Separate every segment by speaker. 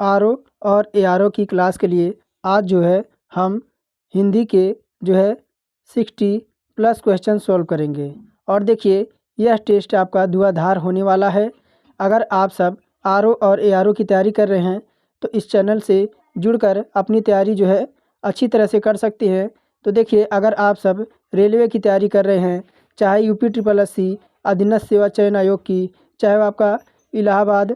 Speaker 1: RO और ARO की class के लिए आज जो है हम हिंदी के जो है 60+ क्वेश्चन सॉल्व करेंगे। और देखिए यह टेस्ट आपका धुआंधार होने वाला है। अगर आप सब आरओ और एआरओ की तैयारी कर रहे हैं तो इस चैनल से जुड़कर अपनी तैयारी जो है अच्छी तरह से कर सकते हैं। तो देखिए अगर आप सब रेलवे की तैयारी कर रहे हैं, चाहे यूपी SSC अधीनस्थ सेवा चयन आयोग की, चाहे वो आपका इलाहाबाद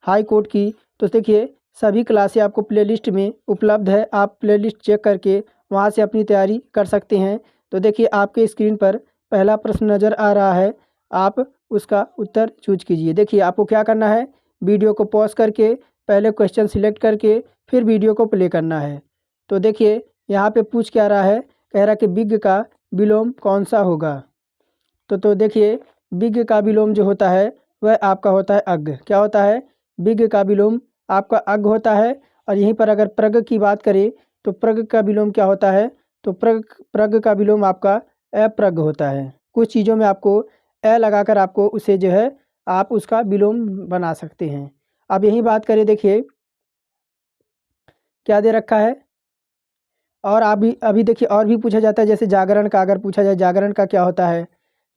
Speaker 1: हाई कोर्ट की, तो देखिए सभी क्लासें आपको प्लेलिस्ट में उपलब्ध है। आप प्लेलिस्ट चेक करके वहां से अपनी तैयारी कर सकते हैं। तो देखिए आपके स्क्रीन पर पहला प्रश्न नज़र आ रहा है, आप उसका उत्तर चूज कीजिए। देखिए आपको क्या करना है, वीडियो को पॉज करके पहले क्वेश्चन सिलेक्ट करके फिर वीडियो को प्ले करना है। तो देखिए यहाँ पे पूछ क्या रहा है, कह रहा है कि बिग का विलोम कौन सा होगा। तो देखिए बिग का विलोम जो होता है वह आपका होता है अग। क्या होता है, बिग का विलोम आपका अग होता है। और यहीं पर अगर प्रग की बात करें तो प्रग का विलोम क्या होता है, तो प्रग प्रग का विलोम आपका अप्रग होता है। कुछ चीज़ों में आपको अ लगाकर आपको उसे जो है आप उसका विलोम बना सकते हैं। अब यही बात करें, देखिए क्या दे रखा है। और अभी देखिए और भी पूछा जाता है, जैसे जागरण का अगर पूछा जाए, जागरण का क्या होता है,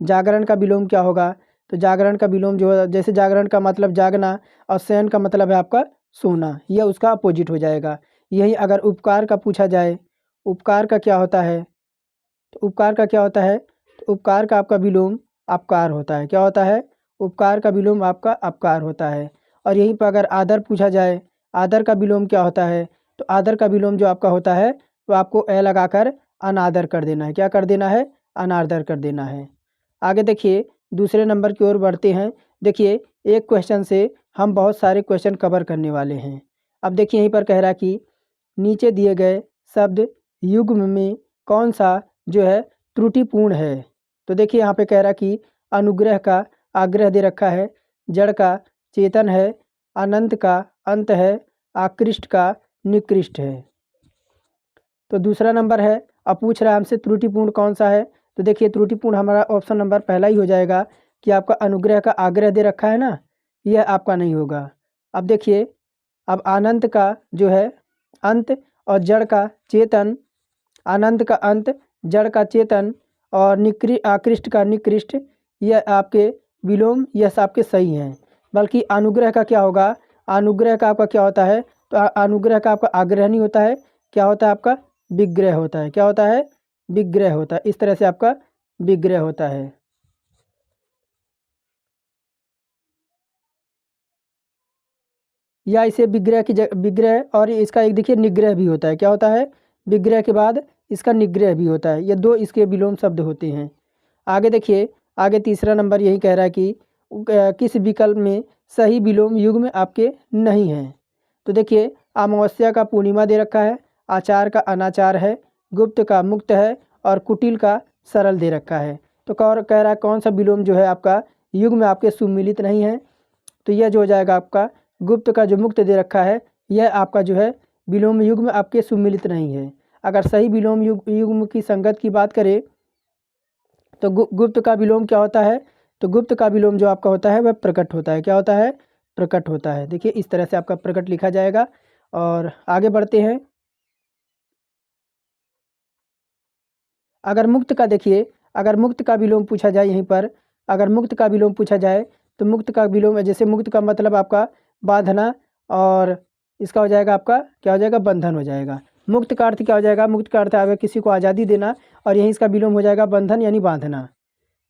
Speaker 1: जागरण का विलोम क्या होगा। तो जागरण का विलोम जो है, जैसे जागरण का मतलब जागना और शयन का मतलब है आपका सोना, यह उसका अपोजिट हो जाएगा। यही अगर उपकार का पूछा जाए, उपकार का क्या होता है, तो उपकार का क्या होता है, तो उपकार का आपका विलोम अपकार होता है। क्या होता है, उपकार का विलोम आपका अपकार होता है। और यहीं पर अगर आदर पूछा जाए, आदर का विलोम क्या होता है, तो आदर का विलोम जो आपका होता है तो आपको ए लगाकर अनादर कर देना है। क्या कर देना है, अनादर कर देना है। आगे देखिए दूसरे नंबर की ओर बढ़ते हैं। देखिए एक क्वेश्चन से हम बहुत सारे क्वेश्चन कवर करने वाले हैं। अब देखिए यहीं पर कह रहा है कि नीचे दिए गए शब्द युग्म में कौन सा जो है त्रुटिपूर्ण है। तो देखिए यहाँ पे कह रहा है कि अनुग्रह का आग्रह दे रखा है, जड़ का चेतन है, अनंत का अंत है, आकृष्ट का निकृष्ट है। तो दूसरा नंबर है, अब पूछ रहा है हमसे त्रुटिपूर्ण कौन सा है। तो देखिए त्रुटिपूर्ण हमारा ऑप्शन नंबर पहला ही हो जाएगा कि आपका अनुग्रह का आग्रह दे रखा है ना, यह आपका नहीं होगा। अब देखिए अब अनंत का जो है अंत और जड़ का चेतन, अनंत का अंत, जड़ का चेतन और आकृष्ट का निकृष्ट, यह आपके विलोम यह आपके सही हैं। बल्कि अनुग्रह का क्या होगा, अनुग्रह का आपका क्या होता है, तो अनुग्रह का आपका आग्रह नहीं होता है, क्या होता है आपका विग्रह होता है। क्या होता है, विग्रह होता है। इस तरह से आपका विग्रह होता है। या इसे विग्रह की विग्रह, और इसका एक देखिए निग्रह भी होता है। क्या होता है, विग्रह के बाद इसका निग्रह भी होता है। ये दो इसके विलोम शब्द होते हैं। आगे देखिए, आगे तीसरा नंबर यही कह रहा है कि किस विकल्प में सही विलोम युग्म आपके नहीं हैं। तो देखिए अमावस्या का पूर्णिमा दे रखा है, आचार का अनाचार है, गुप्त का मुक्त है और कुटिल का सरल दे रखा है। तो कह रहा है कौन सा विलोम जो है आपका युग्म में आपके सुमिलित नहीं है। तो यह जो हो जाएगा आपका गुप्त का जो मुक्त दे रखा है, यह आपका जो है विलोम युग्म आपके सुमिलित नहीं है। अगर सही विलोम युग्म की संगत की बात करें तो गुप्त का विलोम क्या होता है, तो गुप्त का विलोम जो आपका होता है वह प्रकट होता है। क्या होता है, प्रकट होता है। देखिए इस तरह से आपका प्रकट लिखा जाएगा। और आगे बढ़ते हैं। अगर मुक्त का देखिए, अगर मुक्त का विलोम पूछा जाए यहीं पर, अगर मुक्त का विलोम पूछा जाए तो मुक्त का विलोम, जैसे मुक्त का मतलब आपका बांधना, और इसका हो जाएगा आपका क्या हो जाएगा, बंधन हो जाएगा। मुक्त का अर्थ क्या हो जाएगा, मुक्त का अर्थ आएगा किसी को आज़ादी देना, और यहीं इसका विलोम हो जाएगा बंधन यानी बांधना।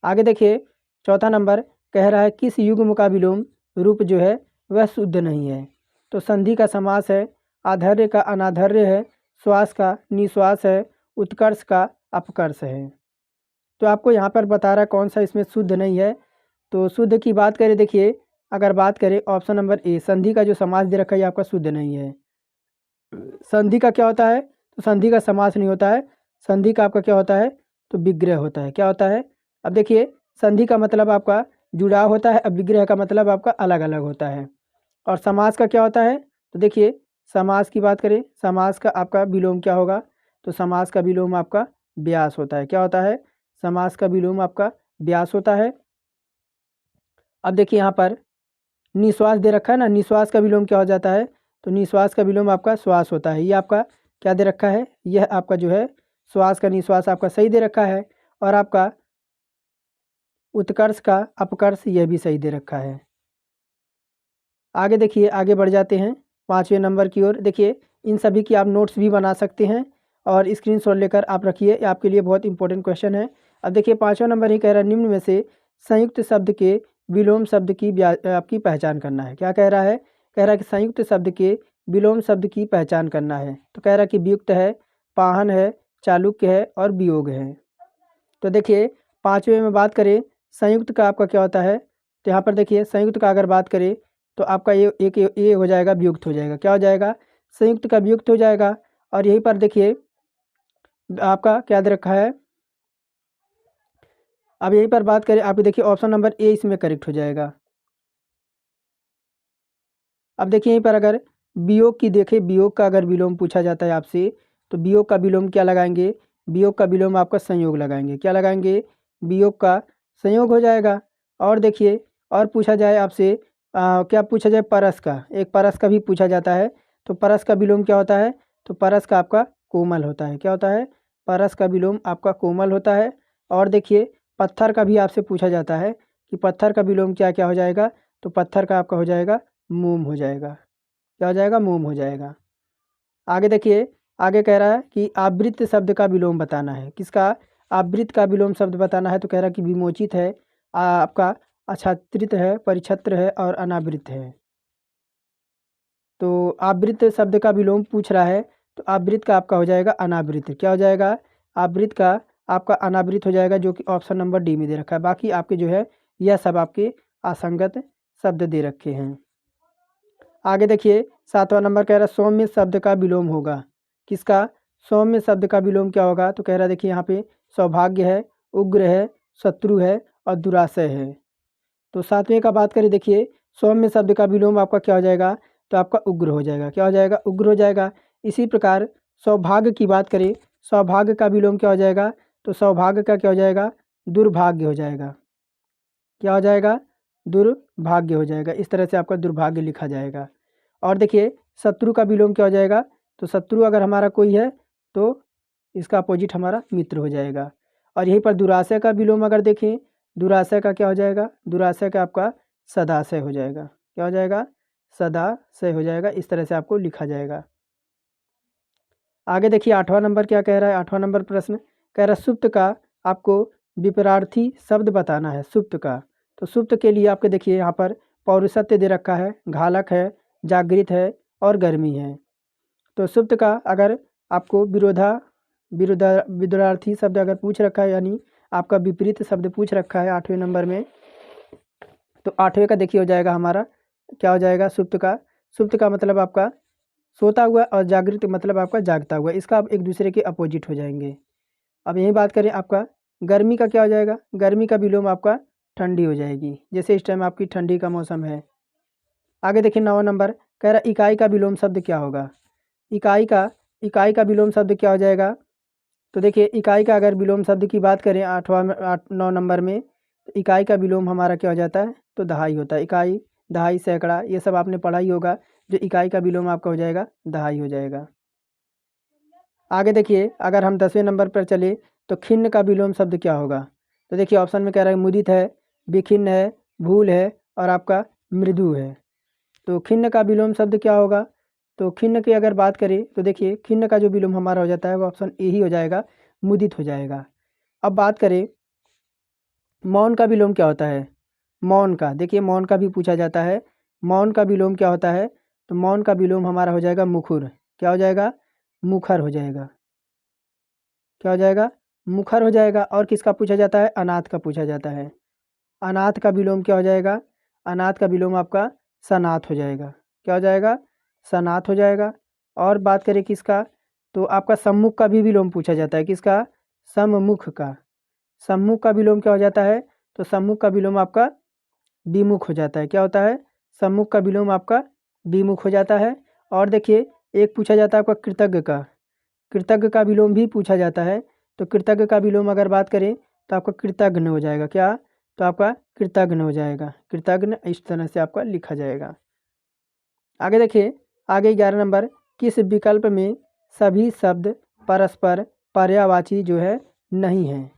Speaker 1: आगे देखिए चौथा नंबर कह रहा है किस युग्म का विलोम रूप जो है वह शुद्ध नहीं है। तो संधि का समास है, आधर्य का अनाधर्य है, श्वास का निश्वास है, उत्कर्ष का अपकर्ष है। तो आपको यहाँ पर बता रहा है कौन सा इसमें शुद्ध नहीं है। तो शुद्ध की बात करें, देखिए अगर बात करें ऑप्शन नंबर ए, संधि का जो समास दे रखा है ये आपका शुद्ध नहीं है। संधि का क्या होता है, तो संधि का समास नहीं होता है, संधि का आपका क्या होता है, तो विग्रह होता है। क्या होता है, अब देखिए संधि का मतलब आपका जुड़ाव होता है, अब विग्रह का मतलब आपका अलग अलग होता है। और समास का क्या होता है, तो देखिए समास की बात करें, समास का आपका विलोम क्या होगा, तो समास का विलोम आपका व्यास होता है। क्या होता है, समास का विलोम आपका व्यास होता है। अब देखिए यहाँ पर निश्वास दे रखा है ना, निश्वास का विलोम क्या हो जाता है, तो निश्वास का विलोम आपका श्वास होता है। ये आपका क्या दे रखा है, यह आपका जो है श्वास का निश्वास आपका सही दे रखा है। और आपका उत्कर्ष का अपकर्ष यह भी सही दे रखा है। आगे देखिए, आगे बढ़ जाते हैं 5वें नंबर की ओर। देखिए इन सभी की आप नोट्स भी बना सकते हैं और स्क्रीनशॉट लेकर आप रखिए, आपके लिए बहुत इंपॉर्टेंट क्वेश्चन है। अब देखिए 5वां नंबर ही कह रहा है, निम्न में से संयुक्त शब्द के विलोम शब्द की आपकी पहचान करना है। क्या कह रहा है, कह रहा है कि संयुक्त शब्द के विलोम शब्द की पहचान करना है। तो कह रहा है कि वियुक्त है, पाहन है, चालुक्य है और वियोग है। तो देखिए 5वें में बात करें संयुक्त का आपका क्या होता है, तो यहाँ पर देखिए संयुक्त का अगर बात करें तो आपका ये हो जाएगा वियुक्त हो जाएगा। क्या हो जाएगा, संयुक्त का वियुक्त हो जाएगा। और यहीं पर देखिए आपका क्या दे रखा है, अब यहीं पर बात करें आप देखिए ऑप्शन नंबर ए इसमें करेक्ट हो जाएगा। अब देखिए यहीं पर अगर वियोग की देखें, वियोग का अगर विलोम पूछा जाता है आपसे, तो वियोग का विलोम क्या लगाएंगे, वियोग का विलोम आपका संयोग लगाएंगे। क्या लगाएंगे, वियोग का संयोग हो जाएगा। और देखिए और पूछा जाए आपसे क्या पूछा जाए, परस का, एक परस का भी पूछा जाता है। तो परस का विलोम क्या होता है, तो परस का आपका कोमल होता है। क्या होता है, परस का विलोम आपका कोमल होता है। और देखिए पत्थर का भी आपसे पूछा जाता है कि पत्थर का विलोम क्या क्या हो जाएगा, तो पत्थर का आपका हो जाएगा मोम हो जाएगा। क्या हो जाएगा, मोम हो जाएगा। आगे देखिए, आगे कह रहा है कि आवृत्त शब्द का विलोम बताना है। किसका, आवृत्त का विलोम शब्द बताना है। तो कह रहा है कि विमोचित है, आपका आच्छादित है, परिछत्र है और अनावृत है। तो आवृत्त शब्द का विलोम पूछ रहा है, तो आवृत्त का आपका हो जाएगा अनावृत। क्या हो जाएगा, आवृत्त का आपका अनावृत हो जाएगा, जो कि ऑप्शन नंबर डी में दे रखा है। बाकी आपके जो है यह सब आपके असंगत शब्द दे रखे हैं। आगे देखिए 7वां नंबर कह रहा है सौम्य शब्द का विलोम होगा। किसका, सौम्य शब्द का विलोम क्या होगा, तो कह रहा है देखिए यहाँ पे सौभाग्य है, उग्र है, शत्रु है और दुराशय है। तो 7वें का बात करें, देखिए सौम्य शब्द का विलोम आपका क्या हो जाएगा, तो आपका उग्र हो जाएगा। क्या हो जाएगा, उग्र हो जाएगा। इसी प्रकार सौभाग्य की बात करें, सौभाग्य का विलोम क्या हो जाएगा, तो सौभाग्य का क्या हो जाएगा, दुर्भाग्य हो जाएगा। क्या हो जाएगा, दुर्भाग्य हो जाएगा। इस तरह से आपका दुर्भाग्य लिखा जाएगा। और देखिए शत्रु का विलोम क्या हो जाएगा, तो शत्रु अगर हमारा कोई है तो इसका अपोजिट हमारा मित्र हो जाएगा। और यहीं पर दुराशय का विलोम अगर देखें, दुराशय का क्या हो जाएगा, दुराशय का आपका सदाशय हो जाएगा। क्या हो जाएगा, सदाशय हो जाएगा। इस तरह से आपको लिखा जाएगा। आगे देखिए 8वां नंबर क्या कह रहा है, 8वां नंबर प्रश्न कह रहा है सुप्त का आपको विपरार्थी शब्द बताना है। सुप्त का, तो सुप्त के लिए आपके देखिए यहाँ पर पौरुषत्व दे रखा है, घालक है, जागृत है और गर्मी है। तो सुप्त का अगर आपको विरोधार्थी शब्द अगर पूछ रखा है, यानी आपका विपरीत शब्द पूछ रखा है 8वें नंबर में, तो 8वें का देखिए हो जाएगा हमारा क्या हो जाएगा, सुप्त का। सुप्त का मतलब आपका सोता हुआ और जागृत मतलब आपका जागता हुआ। इसका आप एक दूसरे के अपोजिट हो जाएंगे। अब यही बात करें आपका गर्मी का क्या हो जाएगा, गर्मी का विलोम आपका ठंडी हो जाएगी, जैसे इस टाइम आपकी ठंडी का मौसम है। आगे देखिए 9वां नंबर कह रहा इकाई का विलोम शब्द क्या होगा। इकाई का विलोम शब्द क्या हो जाएगा, तो देखिए इकाई का अगर विलोम शब्द की बात करें 9 नंबर में, तो इकाई का विलोम हमारा क्या हो जाता है, तो दहाई होता है। इकाई, दहाई, सैकड़ा, ये सब आपने पढ़ा ही होगा। जो इकाई का विलोम आपका हो जाएगा दहाई हो जाएगा। आगे देखिए अगर हम 10वें नंबर पर चले, तो खिन्न का विलोम शब्द क्या होगा। तो देखिए ऑप्शन में कह रहा है मुदित है, विखिन्न है, भूल है और आपका मृदु है। तो खिन्न का विलोम शब्द क्या होगा, तो खिन्न की अगर बात करें, तो देखिए खिन्न का जो विलोम हमारा हो जाता है वो ऑप्शन ए ही हो जाएगा, मुदित हो जाएगा। अब बात करें मौन का विलोम क्या होता है। मौन का, देखिए मौन का भी पूछा जाता है। मौन का विलोम क्या होता है, तो मौन का विलोम हमारा हो जाएगा मुखर। क्या हो जाएगा, मुखर हो जाएगा। क्या हो जाएगा, मुखर हो जाएगा। और किसका पूछा जाता है, अनाथ का पूछा जाता है। अनाथ का विलोम क्या हो जाएगा, अनाथ का विलोम आपका सनाथ हो जाएगा। क्या हो जाएगा, सनाथ हो जाएगा। और बात करें किसका, तो आपका सम्मुख का भी विलोम पूछा जाता है। किसका, सम्मुख का। सम्मुख का विलोम क्या हो जाता है, तो सम्मुख का विलोम आपका विमुख हो जाता है। क्या होता है, सम्मुख का विलोम आपका विमुख हो जाता है। और देखिए एक पूछा जाता है आपका कृतज्ञ का, कृतज्ञ का विलोम भी पूछा जाता है। तो कृतज्ञ का विलोम अगर बात करें तो आपका कृतज्ञ हो जाएगा। क्या, तो आपका कृतज्ञ हो जाएगा, कृतज्ञ। इस तरह से आपका लिखा जाएगा। आगे देखिए आगे 11 नंबर, किस विकल्प में सभी शब्द परस्पर पर्यायवाची जो है नहीं हैं?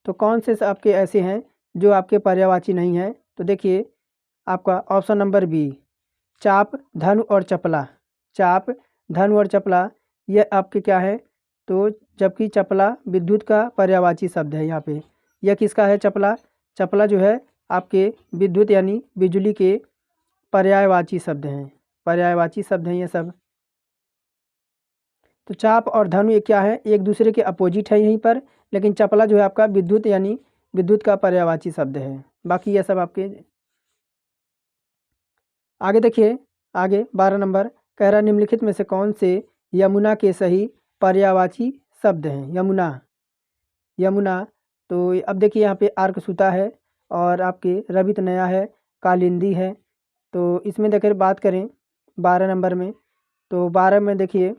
Speaker 1: तो कौन से आपके ऐसे हैं जो आपके पर्यायवाची नहीं हैं? तो देखिए आपका ऑप्शन नंबर बी, चाप, धनु और चपला। चाप, धनु और चपला ये आपके क्या है? तो जबकि चपला विद्युत का पर्यायवाची शब्द है यहाँ पे। यह किसका है चपला? चपला जो है आपके विद्युत यानी बिजली के पर्यायवाची शब्द हैं। पर्यायवाची शब्द हैं ये सब। तो चाप और धनु ये क्या है? एक दूसरे के अपोजिट है यहीं पर, लेकिन चपला जो है आपका विद्युत यानी विद्युत का पर्यायवाची शब्द है। बाकी ये सब आपके। आगे देखिए, आगे 12 नंबर कह रहा है निम्नलिखित में से कौन से यमुना के सही पर्यायवाची शब्द हैं? यमुना, यमुना। तो अब देखिए यहाँ पे आर्कसूता है और आपके रवित नया है, कालिंदी है। तो इसमें देखिए बात करें 12 नंबर में, तो 12 में देखिए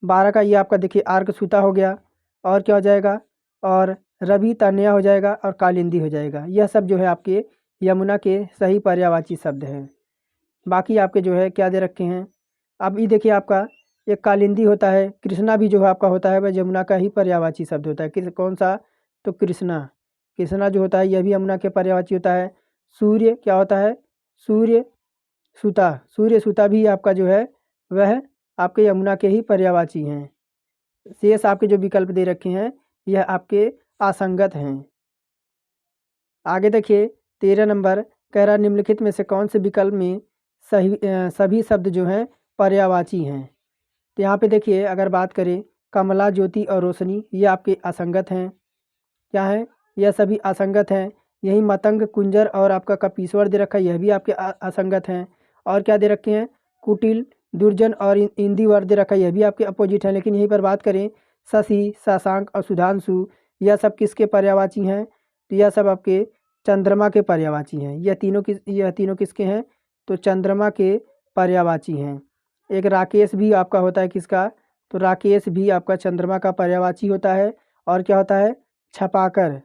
Speaker 1: 12 का ये आपका देखिए आर्कसूता हो गया, और क्या हो जाएगा? और रवि तनया हो जाएगा और कालिंदी हो जाएगा। यह सब जो है आपके यमुना के सही पर्यायवाची शब्द हैं। बाकी आपके जो है क्या दे रखे हैं? अब ये देखिए आपका एक कालिंदी होता है, कृष्णा भी जो है आपका होता है वह यमुना का ही पर्यायवाची शब्द होता है। कौन सा? तो कृष्णा। कृष्णा जो होता है यह भी यमुना के पर्यायवाची होता है। सूर्य क्या होता है? सूर्य सूता। सूर्य सूता भी आपका जो है वह आपके यमुना के ही पर्यायवाची हैं। शेष आपके जो विकल्प दे रखे हैं यह आपके असंगत हैं। आगे देखिए 13 नंबर कह रहा निम्नलिखित में से कौन से विकल्प में सभी शब्द जो हैं पर्यायवाची हैं? तो यहाँ पे देखिए अगर बात करें कमला, ज्योति और रोशनी ये आपके असंगत हैं। क्या है? यह सभी असंगत हैं। यही मतंग, कुंजर और आपका कपीश्वर दे रखा है, यह भी आपके असंगत हैं। और क्या दे रखे हैं? कुटिल, दुर्जन और इंदिवर दे रखा है, यह भी आपके अपोजिट हैं। लेकिन यहीं पर बात करें शशि, शशांक और सुधांशु, यह सब किसके पर्यायवाची हैं? तो यह सब आपके चंद्रमा के पर्यायवाची हैं। यह तीनों किसके हैं? तो चंद्रमा के पर्यायवाची हैं। एक राकेश भी आपका होता है किसका? तो राकेश भी आपका चंद्रमा का पर्यायवाची होता है। और क्या होता है? छपाकर।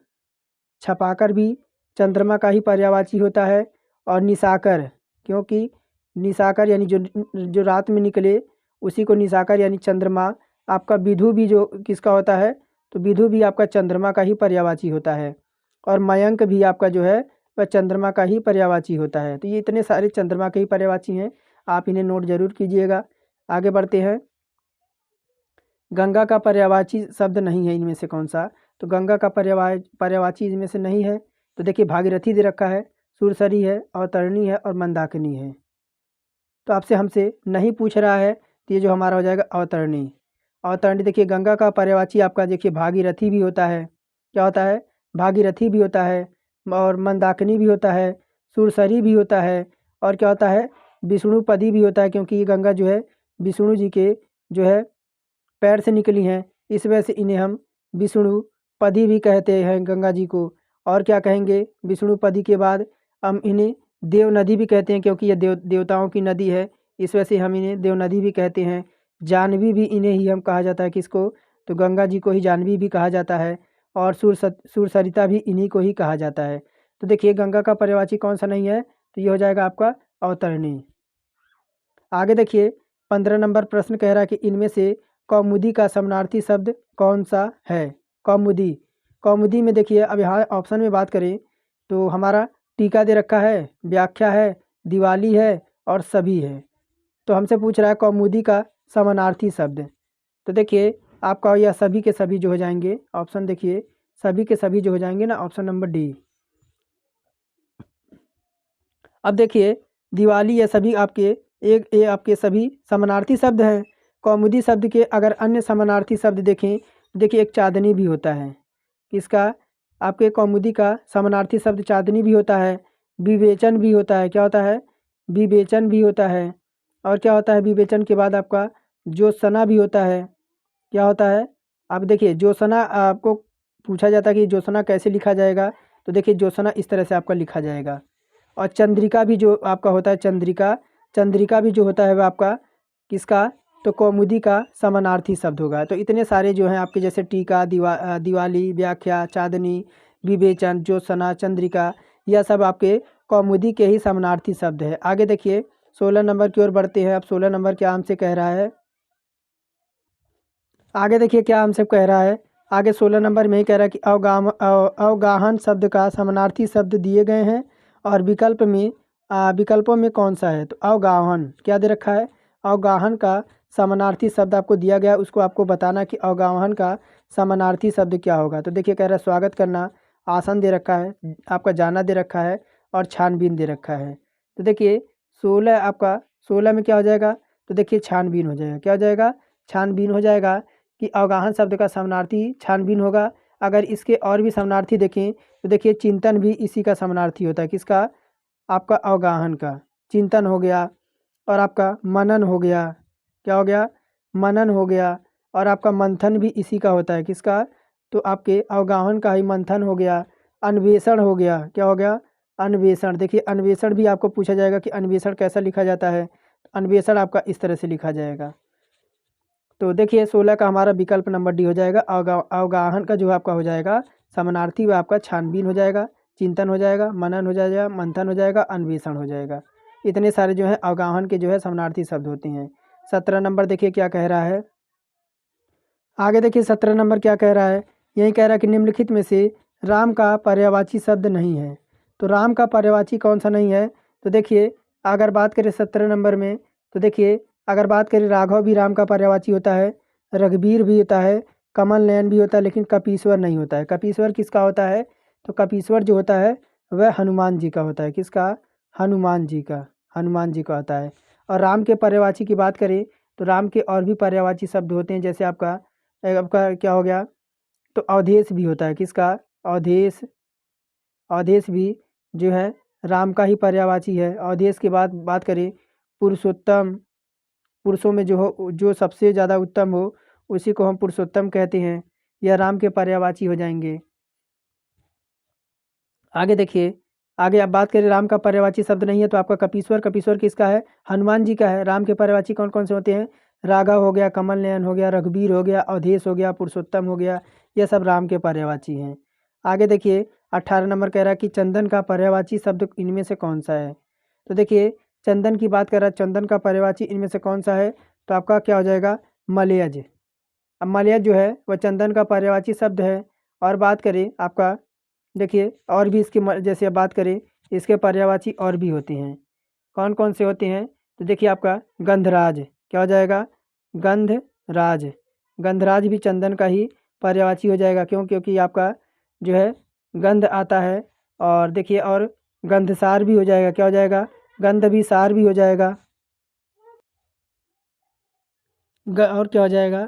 Speaker 1: छपाकर भी चंद्रमा का ही पर्यायवाची होता है। और निशाकर, क्योंकि निशाकर यानी जो रात में निकले उसी को निशाकर यानी चंद्रमा। आपका विधु भी जो किसका होता है? तो विधु भी आपका चंद्रमा का ही पर्यायवाची होता है। और मयंक भी आपका जो है वह चंद्रमा का ही पर्यायवाची होता है। तो ये इतने सारे चंद्रमा के ही पर्यायवाची हैं, आप इन्हें नोट जरूर कीजिएगा। आगे बढ़ते हैं। गंगा का पर्यायवाची शब्द नहीं है इनमें से कौन सा? तो गंगा का पर्यायवाची इनमें से नहीं है। तो देखिए भागीरथी दे रखा है, सुरसरी है, अवतरणी है और मंदाकिनी है। तो आपसे हमसे नहीं पूछ रहा है, तो ये जो हमारा हो जाएगा अवतरणी। अवतरणी देखिए गंगा का पर्यायवाची आपका देखिए भागीरथी भी होता है। क्या होता है? भागीरथी भी होता है, और मंदाकिनी भी होता है, सुरसरी भी होता है, और क्या होता है? विष्णुपदी भी होता है, क्योंकि ये गंगा जो है विष्णु जी के जो है पैर से निकली हैं, इस वजह से इन्हें हम विष्णुपदी भी कहते हैं गंगा जी को। और क्या कहेंगे? विष्णुपदी के बाद हम इन्हें देव नदी भी कहते हैं, क्योंकि यह देवताओं की नदी है, इस वजह से हम इन्हें देव नदी भी कहते हैं। जानवी भी इन्हें ही हम कहा जाता है, किसको? तो गंगा जी को ही जानवी भी कहा जाता है। और सुरसरिता भी इन्हीं को ही कहा जाता है। तो देखिए गंगा का पर्यायवाची कौन सा नहीं है? तो ये हो जाएगा आपका अवतरणी। आगे देखिए 15 नंबर प्रश्न कह रहा है कि इनमें से कौमुदी का समानार्थी शब्द कौन सा है? कौमुदी। कौमुदी में देखिए अब यहाँ ऑप्शन में बात करें तो हमारा टीका दे रखा है, व्याख्या है, दिवाली है और सभी है। तो हमसे पूछ रहा है कौमुदी का समानार्थी शब्द। तो देखिए आपका यह सभी के सभी जो हो जाएंगे, ऑप्शन देखिए सभी के सभी जो हो जाएंगे ना, ऑप्शन नंबर डी। अब देखिए दिवाली ये सभी आपके ये आपके सभी समानार्थी शब्द हैं। कौमुदी शब्द के अगर अन्य समानार्थी शब्द देखें, देखिए एक चांदनी भी होता है। किसका? आपके कौमुदी का समानार्थी शब्द चांदनी भी होता है, विवेचन भी होता है। क्या होता है? विवेचन भी होता है। और क्या होता है? विवेचन के बाद आपका ज्योत्सना भी होता है। क्या होता है? अब देखिए ज्योत्सना आपको पूछा जाता है कि ज्योत्सना कैसे लिखा जाएगा, तो देखिए ज्योत्सना इस तरह से आपका लिखा जाएगा। और चंद्रिका भी जो आपका होता है, चंद्रिका भी जो होता है वह आपका किसका? तो कौमुदी का समानार्थी शब्द होगा। तो इतने सारे जो हैं आपके जैसे टीका, दिवाली, व्याख्या, चांदनी, विवेचन, ज्योत्सना, चंद्रिका, यह सब आपके कौमुदी के ही समानार्थी शब्द है। आगे देखिए 16 नंबर की ओर बढ़ते हैं। अब 16 नंबर क्या हमसे कह रहा है, आगे देखिए क्या हमसे कह रहा है। आगे 16 नंबर में ही कह रहा है कि अवगाहन शब्द का समानार्थी शब्द दिए गए हैं और विकल्पों में कौन सा है। तो अवगाहन क्या दे रखा है, अवगाहन का समानार्थी शब्द आपको दिया गया, उसको आपको बताना कि अवगाहन का समानार्थी शब्द क्या होगा। तो देखिए कह रहा है स्वागत करना, आसन दे रखा है, आपका जाना दे रखा है और छानबीन दे रखा है। तो देखिए 16 में क्या हो जाएगा, तो देखिए छानबीन हो जाएगा। क्या हो जाएगा, छानबीन हो जाएगा कि अवगाहन शब्द का समानार्थी छानबीन होगा। अगर इसके और भी समानार्थी देखें तो देखिए चिंतन भी इसी का समानार्थी होता है। किसका, आपका अवगाहन का। चिंतन हो गया और आपका मनन हो गया। क्या हो गया, मनन हो गया। और आपका मंथन भी इसी का होता है। किसका, तो आपके अवगाहन का ही मंथन हो गया। अन्वेषण हो गया। क्या हो गया, अन्वेषण। देखिए अन्वेषण भी आपको पूछा जाएगा कि अन्वेषण कैसा लिखा जाता है। अन्वेषण आपका इस तरह से लिखा जाएगा। तो देखिए 16 का हमारा विकल्प नंबर डी हो जाएगा। अवगाहन का जो आपका हो जाएगा समानार्थी, वह आपका छानबीन हो जाएगा, चिंतन हो जाएगा, मनन हो जाएगा, मंथन हो जाएगा, अन्वेषण हो जाएगा। इतने सारे जो है अवगाहन के जो है समानार्थी शब्द होते हैं। 17 नंबर देखिए क्या कह रहा है। आगे देखिए 17 नंबर क्या कह रहा है, यही कह रहा है कि निम्नलिखित में से राम का पर्यायवाची शब्द नहीं है। तो राम का पर्यायवाची कौन सा नहीं है, तो देखिए अगर बात करें 17 नंबर में, तो देखिए अगर बात करें राघव भी राम का पर्यायवाची होता है, रघुवीर भी होता है, कमल नयन भी होता है, लेकिन कपीश्वर नहीं होता है। कपीश्वर किसका होता है, तो कपीश्वर जो होता है वह हनुमान जी का होता है। किसका, हनुमान जी का होता है। और राम के पर्यायवाची की बात करें तो राम के और भी पर्यायवाची शब्द होते हैं, जैसे आपका क्या हो गया, तो अवधेश भी होता है। किसका, अवधेश भी जो है राम का ही पर्यायवाची है। अवधेश के बाद बात करें पुरुषोत्तम, पुरुषों में जो सबसे ज़्यादा उत्तम हो उसी को हम पुरुषोत्तम कहते हैं। यह राम के पर्यायवाची हो जाएंगे। आगे देखिए, आगे आप बात करें राम का पर्यायवाची शब्द नहीं है तो आपका कपीश्वर किसका है, हनुमान जी का है। राम के पर्यायवाची कौन कौन से होते हैं, राघव हो गया, कमल नयन हो गया, रघुवीर हो गया, अवधेश हो गया, पुरुषोत्तम हो गया। यह सब राम के पर्यायवाची हैं। आगे देखिए 18 नंबर कह रहा है कि चंदन का पर्यायवाची शब्द इनमें से कौन सा है। तो देखिए चंदन की बात कर रहा है, चंदन का पर्यायवाची इनमें से कौन सा है, तो आपका क्या हो जाएगा, मलयज। अब मलयज जो है वह चंदन का पर्यायवाची शब्द है। और बात करें आपका, देखिए और भी इसके जैसे अब बात करें इसके पर्यायवाची और भी होते हैं। कौन कौन से होते हैं, तो देखिए आपका गंधराज। क्या हो जाएगा, गंधराज। गंधराज भी चंदन का ही पर्यायवाची हो जाएगा। क्यों, क्योंकि आपका जो है गंध आता है। और देखिए और गंधसार भी हो जाएगा। क्या हो जाएगा, गंध भी सार भी हो जाएगा। और क्या हो जाएगा,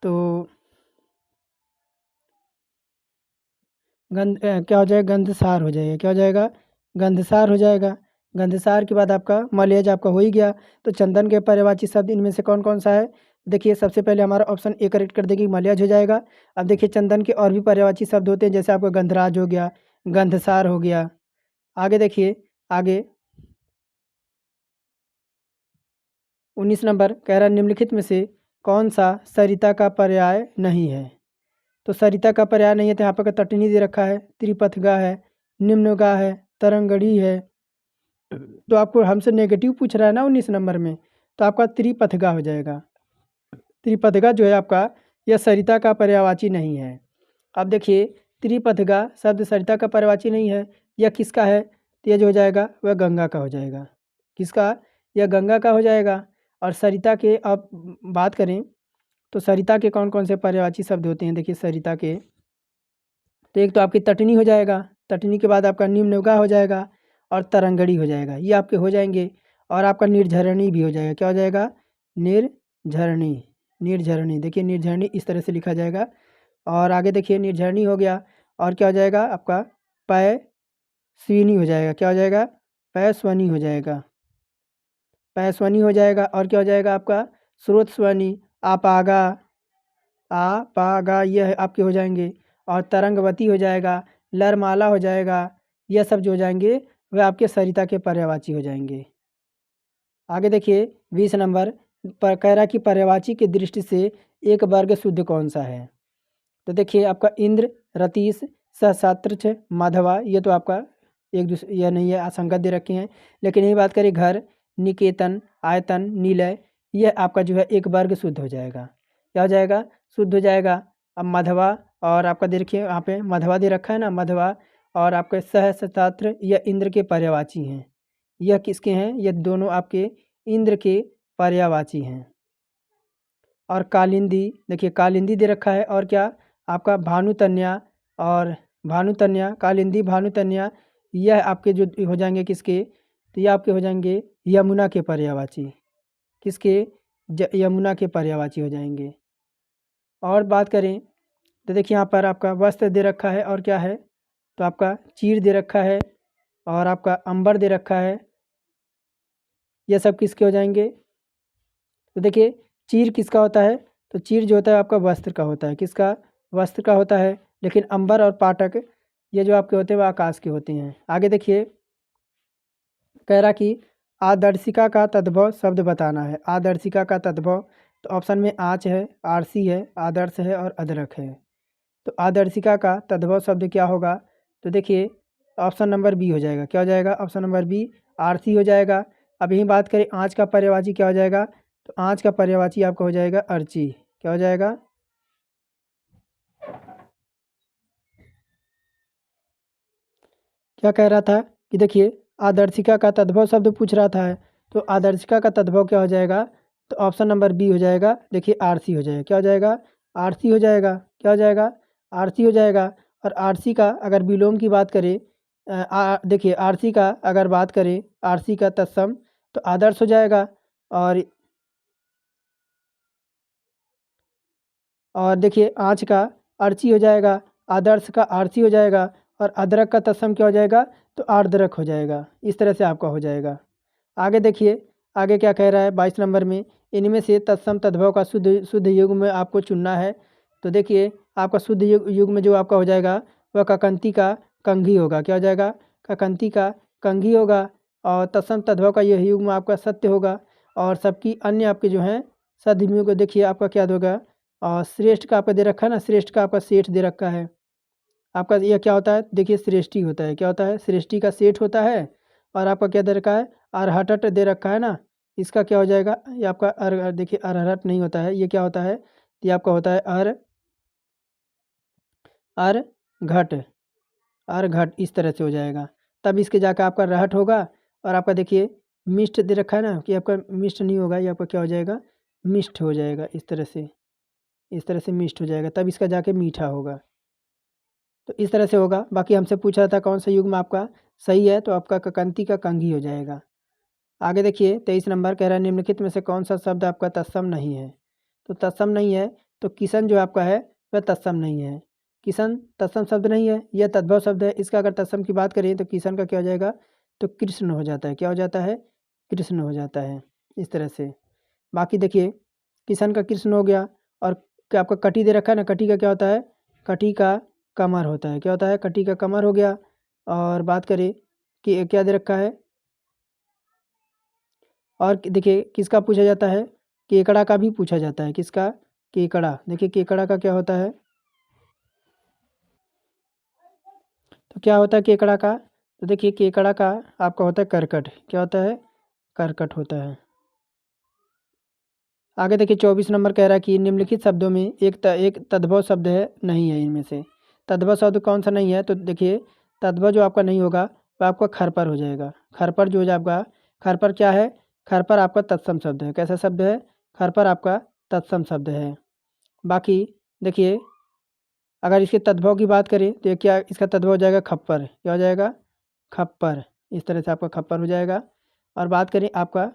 Speaker 1: तो क्या हो जाएगा, गंधसार हो जाएगा। क्या हो जाएगा, गंधसार हो जाएगा। गंधसार के बाद आपका मलयज आपका हो ही गया। तो चंदन के पर्यायवाची शब्द इनमें से कौन कौन सा है, देखिए सबसे पहले हमारा ऑप्शन ए करेक्ट कर देगी, मलयज हो जाएगा। अब देखिए चंदन के और भी पर्यायवाची शब्द होते हैं, जैसे आपका गंधराज हो गया, गंधसार हो गया। आगे देखिए, आगे 19 नंबर कह रहा है निम्नलिखित में से कौन सा सरिता का पर्याय नहीं है। तो सरिता का पर्याय नहीं है तो यहाँ पर तटनी दे रखा है, त्रिपथगा है, निम्नगा है, तरंगड़ी है। तो आपको हमसे नेगेटिव पूछ रहा है ना 19 नंबर में, तो आपका त्रिपथगा हो जाएगा। त्रिपथगा जो है आपका, यह सरिता का पर्यायवाची नहीं है। अब देखिए त्रिपथगा शब्द सरिता का पर्यायवाची नहीं है, यह किसका है, तो यह जो हो जाएगा वह गंगा का हो जाएगा। किसका, यह गंगा का हो जाएगा। और सरिता के अब बात करें तो सरिता के कौन कौन से पर्यायवाची शब्द होते हैं, देखिए सरिता के, तो एक तो आपकी तटनी हो जाएगा, तटनी के बाद आपका निम्नगा हो जाएगा और तरंगड़ी हो जाएगा, ये आपके हो जाएंगे। और आपका निर्झरणी भी हो जाएगा। क्या हो जाएगा, निर्झरणी। निर्झरणी देखिए निर्झरणी इस तरह से लिखा जाएगा। और आगे देखिए निर्झरणी हो गया और क्या हो जाएगा आपका पय स्विनी हो जाएगा। क्या हो जाएगा, पैस्वनी हो जाएगा, पैस्वनी हो जाएगा। और क्या हो जाएगा आपका स्रोत स्वनी, आपागा, आपागा यह आपके हो जाएंगे। और तरंगवती हो जाएगा, लरमाला हो जाएगा। यह सब जो हो जाएंगे वह आपके सरिता के पर्यायवाची हो जाएंगे। आगे देखिए 20 नंबर पर कह रहा कि पर्यायवाची की दृष्टि से एक वर्ग शुद्ध कौन सा है। तो देखिए आपका इंद्र, रतीश, सहस्त्रछ, माधवा, ये तो आपका एक दूसरे यह नहीं है, असंगत दे रखे हैं। लेकिन यही बात करें घर, निकेतन, आयतन, निलय, यह आपका जो है एक वर्ग शुद्ध हो जाएगा। क्या हो जाएगा? शुद्ध हो जाएगा। अब मधवा और आपका देखिए यहाँ पे मधवा दे रखा है ना, मधवा और आपके सहस्त्रात्र यह इंद्र के पर्यायवाची हैं। यह किसके हैं? यह दोनों आपके इंद्र के पर्यायवाची हैं। और कालिंदी, देखिए कालिंदी दे रखा है, और क्या आपका भानुतन्या, और भानुतन्या, कालिंदी, भानुतन्या, यह आपके जो हो जाएंगे किसके? तो ये आपके हो जाएंगे यमुना के पर्यायवाची। किसके? यमुना के पर्यायवाची हो जाएंगे। और बात करें तो देखिए यहाँ पर आपका वस्त्र दे रखा है, और क्या है? तो आपका चीर दे रखा है, और आपका अंबर दे रखा है। यह सब किसके हो जाएंगे? तो देखिए चीर किसका होता है? तो चीर जो होता है आपका वस्त्र का होता है। किसका? वस्त्र का होता है। लेकिन अंबर और पाटक ये जो आपके होते हैं वह आकाश के होते हैं। आगे देखिए कह रहा कि आदर्शिका का तद्भव शब्द बताना है। आदर्शिका का तद्भव, तो ऑप्शन में आँच है, आरसी है, आदर्श है और अदरक है। तो आदर्शिका का तद्भव शब्द क्या होगा? तो देखिए ऑप्शन नंबर बी हो जाएगा। क्या हो जाएगा? ऑप्शन नंबर बी, आरसी हो जाएगा। अब यहीं बात करें आँच का पर्यायवाची क्या हो जाएगा? तो आँच का पर्यायवाची आपका हो जाएगा अर्ची। क्या हो जाएगा? क्या कह रहा था कि देखिए आदर्शिका का तद्भव शब्द पूछ रहा था, तो आदर्शिका का तद्भव क्या हो जाएगा? तो ऑप्शन नंबर बी हो जाएगा। देखिए आरसी हो जाएगा। क्या हो जाएगा? आरसी हो जाएगा। क्या हो जाएगा? आरसी हो जाएगा। और आरसी का अगर विलोम की बात करें, देखिए आरसी का अगर बात करें, आरसी का तत्सम तो आदर्श हो जाएगा। और देखिए आँच का अर्ची हो जाएगा, आदर्श का आरसी हो जाएगा, और अदरक का तत्सम क्या हो जाएगा? तो आर्द्रक हो जाएगा। इस तरह से आपका हो जाएगा। आगे देखिए आगे क्या कह रहा है 22 नंबर में, इनमें से तत्सम तद्भव का शुद्ध शुद्ध युग में आपको चुनना है। तो देखिए आपका शुद्ध युग में जो आपका हो जाएगा वह ककंती का कंघी होगा। क्या हो जाएगा? ककंती का कंघी होगा। और तत्सम तद्भव का यह युग में आपका सत्य होगा। और सबकी अन्य आपके जो हैं सदयुग को देखिए आपका क्या होगा? और श्रेष्ठ का आपका दे रखा है ना, श्रेष्ठ का आपका सेठ दे रखा है। आपका यह क्या होता है? देखिए श्रेष्ठी होता है। क्या होता है? श्रेष्ठी का सेठ होता है। और आपका क्या दे रखा है? अरहटट दे रखा है ना, इसका क्या हो जाएगा? ये आपका देखिए अरहट नहीं होता है, ये क्या होता है? ये आपका होता है घट, घट, इस तरह से हो जाएगा। तब इसके जाकर आपका रहट होगा। और आपका देखिए मिष्ट दे रखा है ना, कि आपका मिष्ट नहीं होगा, ये आपका क्या हो जाएगा? मिष्ट हो जाएगा। इस तरह से, इस तरह से मिष्ट हो जाएगा, तब इसका जाके मीठा होगा। तो इस तरह से होगा। बाकी हमसे पूछ रहा था कौन सा युग में आपका सही है, तो आपका ककंती का कंघी हो जाएगा। आगे देखिए 23 नंबर कह रहा है निम्नलिखित में से कौन सा शब्द आपका तत्सम नहीं है? तो तत्सम नहीं है, तो किशन जो आपका है वह तत्सम नहीं है। किशन तत्सम शब्द नहीं है, यह तद्भव शब्द है। इसका अगर तत्सम की बात करें तो किशन का क्या हो जाएगा? तो कृष्ण हो जाता है। क्या हो जाता है? कृष्ण हो जाता है। इस तरह से बाकी देखिए किशन का कृष्ण हो गया। और क्या आपका कटी दे रखा है ना, कटी का क्या होता है? कटी का कमर होता है। क्या होता है? कटी का कमर हो गया। और बात करें कि क्या दे रखा है, और देखिए किसका पूछा जाता है? केकड़ा का भी पूछा जाता है। किसका? केकड़ा। देखिए केकड़ा का क्या होता है? तो क्या होता है केकड़ा का? तो देखिए केकड़ा का आपका होता है करकट। क्या होता है? करकट होता है। आगे देखिए 24 नंबर कह रहा है कि निम्नलिखित शब्दों में एक तद्भव शब्द है नहीं है इनमें से। तद्भव शब्द कौन सा नहीं है? तो देखिए तद्भव जो आपका नहीं होगा वह आपका खरपर हो जाएगा। खरपर जो है आपका, खरपर क्या है? खरपर आपका तत्सम शब्द है। कैसा शब्द है? खरपर आपका तत्सम शब्द है। बाकी देखिए अगर इसके तद्भव की बात करें तो ये क्या, इसका तद्भव हो जाएगा खप्पर। क्या हो जाएगा? खप्पर। इस तरह से आपका खप्पर हो जाएगा। और बात करें आपका,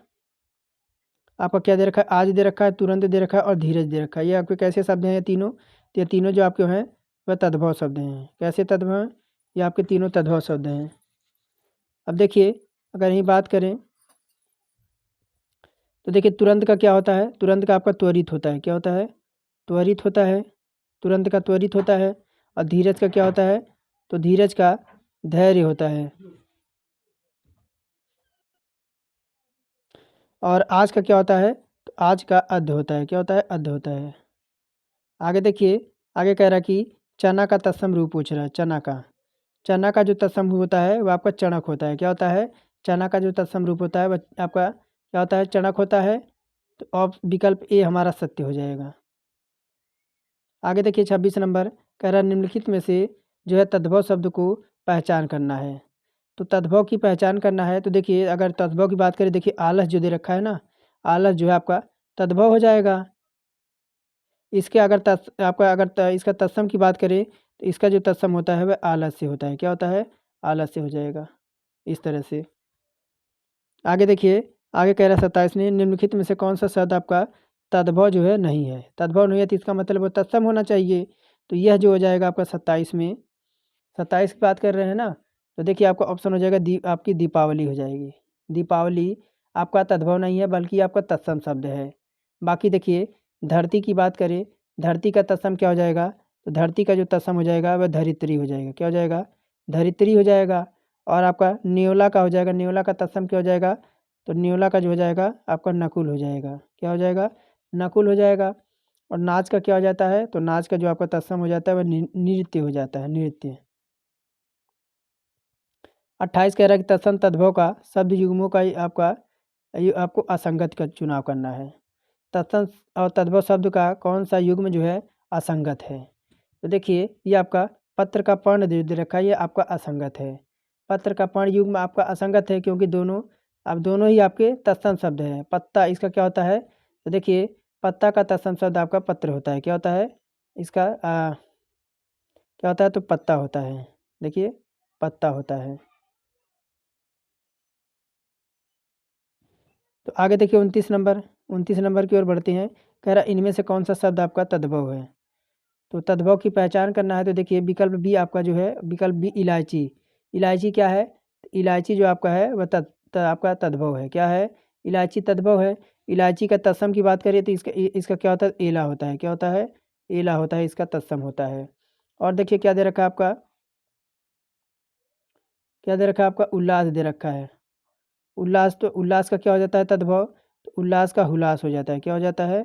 Speaker 1: आपका क्या दे रखा है? आज दे रखा है, तुरंत दे रखा है और धीरज दे रखा है। ये आपके कैसे शब्द हैं ये तीनों? तो ये तीनों जो आपके हैं वह तद्भव शब्द हैं। कैसे तद्भव हैं? ये आपके तीनों तद्भव शब्द हैं। अब देखिए अगर यही बात करें तो देखिए तुरंत का क्या होता है? तुरंत का आपका त्वरित होता है। क्या होता है? त्वरित होता है। तुरंत का त्वरित होता है। और धीरज का क्या होता है? तो धीरज का धैर्य होता है। और आज का क्या होता है? तो आज का अध होता है। क्या होता है? अध होता है। आगे देखिए आगे कह रहा है कि चना का तत्सम रूप पूछ रहा है। चना का जो तत्सम रूप होता है वह आपका चणक होता है। क्या होता है? चना का जो तत्सम रूप होता है वह आपका क्या होता है, चणक होता है। तो विकल्प ए हमारा सत्य हो जाएगा। आगे देखिए 26 नंबर कह रहा है निम्नलिखित में से जो है तद्भव शब्द को पहचान करना है। तो तद्भव की पहचान करना है तो देखिए अगर तद्भव की बात करें, देखिए आलस जो दे रखा है ना, आलस जो है आपका तद्भव हो जाएगा। इसके अगर आपका अगर इसका तत्सम की बात करें तो इसका जो तत्सम होता है वह आलस से होता है। क्या होता है, आलस से हो जाएगा इस तरह से। आगे देखिए, आगे कह रहा है 27 में निम्नलिखित में से कौन सा शब्द आपका तद्भव जो है नहीं है। तद्भव नहीं है तो इसका मतलब वो तत्सम होना चाहिए। तो यह जो हो जाएगा आपका 27 में, 27 की बात कर रहे हैं ना, तो देखिए आपका ऑप्शन हो जाएगा आपकी दीपावली हो जाएगी। दीपावली आपका तद्भव नहीं है बल्कि आपका तत्सम शब्द है। बाकी देखिए धरती की बात करें, धरती का तत्सम क्या हो जाएगा, तो धरती का जो तत्सम हो जाएगा वह धरित्री हो जाएगा। क्या हो जाएगा, धरित्री हो जाएगा। और आपका न्योला का हो जाएगा, न्योला का तत्सम क्या हो जाएगा, तो न्योला का जो हो जाएगा आपका नकुल हो जाएगा। क्या हो जाएगा, नकुल हो जाएगा। और नाच का क्या हो जाता है, तो नाच का जो आपका तत्सम हो जाता है वह नृत्य हो जाता है, नृत्य। 28 कह रहा है कि तत्सम तद्भव का शब्द युग्मों का आपको असंगत का चुनाव करना है। तत्सम और तद्भव शब्द का कौन सा युग्म जो है असंगत है। तो देखिए ये आपका पत्र का पर्ण दे रखा है, ये आपका असंगत है। पत्र का पर्ण युग्म आपका असंगत है क्योंकि दोनों अब दोनों ही आपके तत्सम शब्द हैं। पत्ता इसका क्या होता है, तो देखिए पत्ता का तत्सम शब्द आपका पत्र होता है। क्या होता है इसका क्या होता है, तो पत्ता होता है। देखिए पत्ता होता है। तो आगे देखिए 29 नंबर की ओर बढ़ते हैं। कह रहा इनमें से कौन सा शब्द आपका तद्भव है। तो तद्भव की पहचान करना है तो देखिए विकल्प बी आपका जो है, विकल्प बी इलायची। इलायची क्या है, इलायची जो आपका है वह आपका तद्भव है। क्या है, इलायची तद्भव है। इलायची का तत्सम की बात करें तो इसका क्या होता है, एला होता है। क्या होता है, एला होता है, इसका तत्सम होता है। और देखिए क्या दे रखा है आपका, क्या दे रखा है आपका, उल्लास दे रखा है। उल्लास, तो उल्लास का क्या हो जाता है तद्भव, तो उल्लास का हुलास हो जाता है। क्या हो जाता है,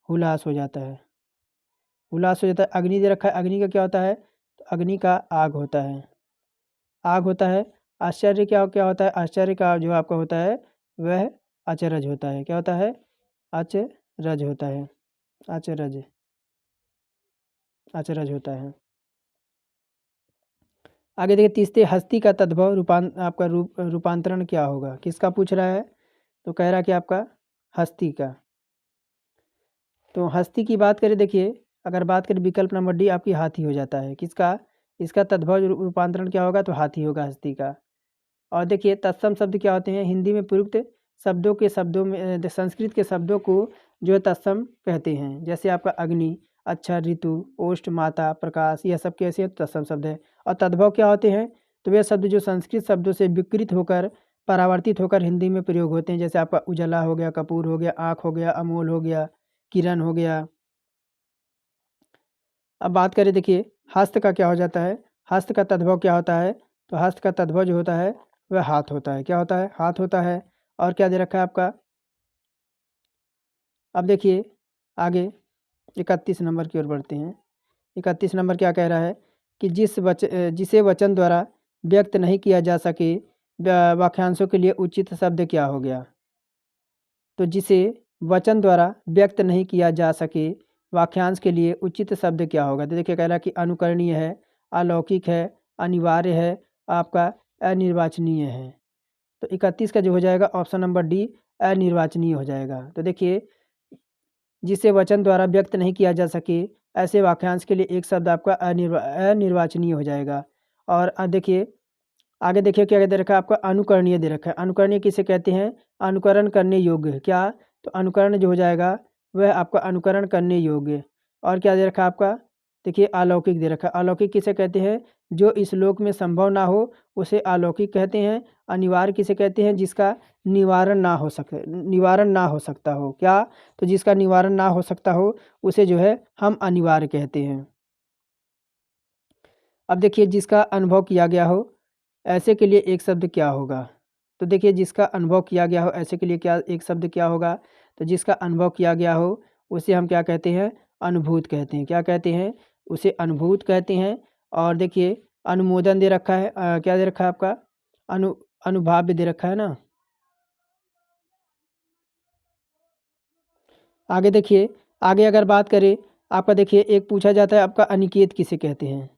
Speaker 1: हुलास हो जाता है, हुलास हो जाता है। अग्नि दे रखा है, अग्नि का क्या होता है, तो अग्नि का आग होता है, आग होता है। आश्चर्य क्या क्या होता है, आश्चर्य का जो आपका होता है वह अचरज होता है। क्या होता है, अचरज होता है, अचरज, अचरज होता है। आगे देखिए तीसरे हस्ती का तद्भव आपका रूपांतरण क्या होगा, किसका पूछ रहा है, तो कह रहा है कि आपका हस्ती का। तो हस्ती की बात करें, देखिए अगर बात करें विकल्प नंबर डी आपकी हाथी हो जाता है। किसका, इसका तद्भव रूपांतरण क्या होगा, तो हाथी होगा हस्ती का। और देखिए तत्सम शब्द क्या होते हैं, हिंदी में प्रयुक्त शब्दों में संस्कृत के शब्दों को जो है तत्सम कहते हैं। जैसे आपका अग्नि, अक्षर, ऋतु, ओष्ठ, माता, प्रकाश, यह सब कैसे तत्सम शब्द है। और तद्भव क्या होते हैं, तो वे शब्द जो संस्कृत शब्दों से विकृत होकर परावर्तित होकर हिंदी में प्रयोग होते हैं। जैसे आपका उजाला हो गया, कपूर हो गया, आँख हो गया, अमोल हो गया, किरण हो गया। अब बात करें देखिए हस्त का क्या हो जाता है, हस्त का तद्भव क्या होता है, तो हस्त का तद्भव जो होता है वह हाथ होता है। क्या होता है, हाथ होता है। और क्या दे रखा है आपका, अब देखिए आगे 31 नंबर की ओर बढ़ते हैं। 31 नंबर क्या कह रहा है कि जिसे वचन द्वारा व्यक्त नहीं किया जा सके वाक्यांशों के लिए उचित शब्द क्या हो गया। तो जिसे वचन द्वारा व्यक्त नहीं किया जा सके वाक्यांश के लिए उचित शब्द क्या होगा। तो देखिए कह रहा है कि अनुकरणीय है, अलौकिक है, अनिवार्य है, आपका अनिर्वाचनीय है। तो 31 का जो हो जाएगा ऑप्शन नंबर डी अनिर्वाचनीय हो जाएगा। तो देखिए जिसे वचन द्वारा व्यक्त नहीं किया जा सके ऐसे वाक्यांश के लिए एक शब्द आपका अनिर्वाचनीय हो जाएगा। और देखिए आगे देखिए क्या दे रखा है आपका, अनुकरणीय दे रखा है। अनुकरणीय किसे कहते हैं, अनुकरण करने योग्य। क्या, तो अनुकरण जो हो जाएगा वह आपका अनुकरण करने योग्य। और क्या दे रखा है आपका, देखिए अलौकिक दे रखा है। अलौकिक किसे कहते हैं, जो इस लोक में संभव ना हो उसे अलौकिक कहते हैं। अनिवार्य किसे कहते हैं, जिसका निवारण ना हो सकता हो। क्या, तो जिसका निवारण ना हो सकता हो उसे जो है हम अनिवार्य कहते हैं। अब देखिए जिसका अनुभव किया गया हो ऐसे के लिए एक शब्द क्या होगा। तो देखिए जिसका अनुभव किया गया हो ऐसे के लिए क्या एक शब्द क्या होगा, तो जिसका अनुभव किया गया हो उसे हम क्या कहते हैं, अनुभूत कहते हैं। क्या कहते हैं, उसे अनुभूत कहते हैं। और देखिए अनुमोदन दे रखा है, क्या दे रखा है आपका, अनुभाव्य दे रखा है ना। आगे देखिए, आगे अगर बात करें आपका, देखिए एक पूछा जाता है आपका, अनिकेत किसे कहते हैं?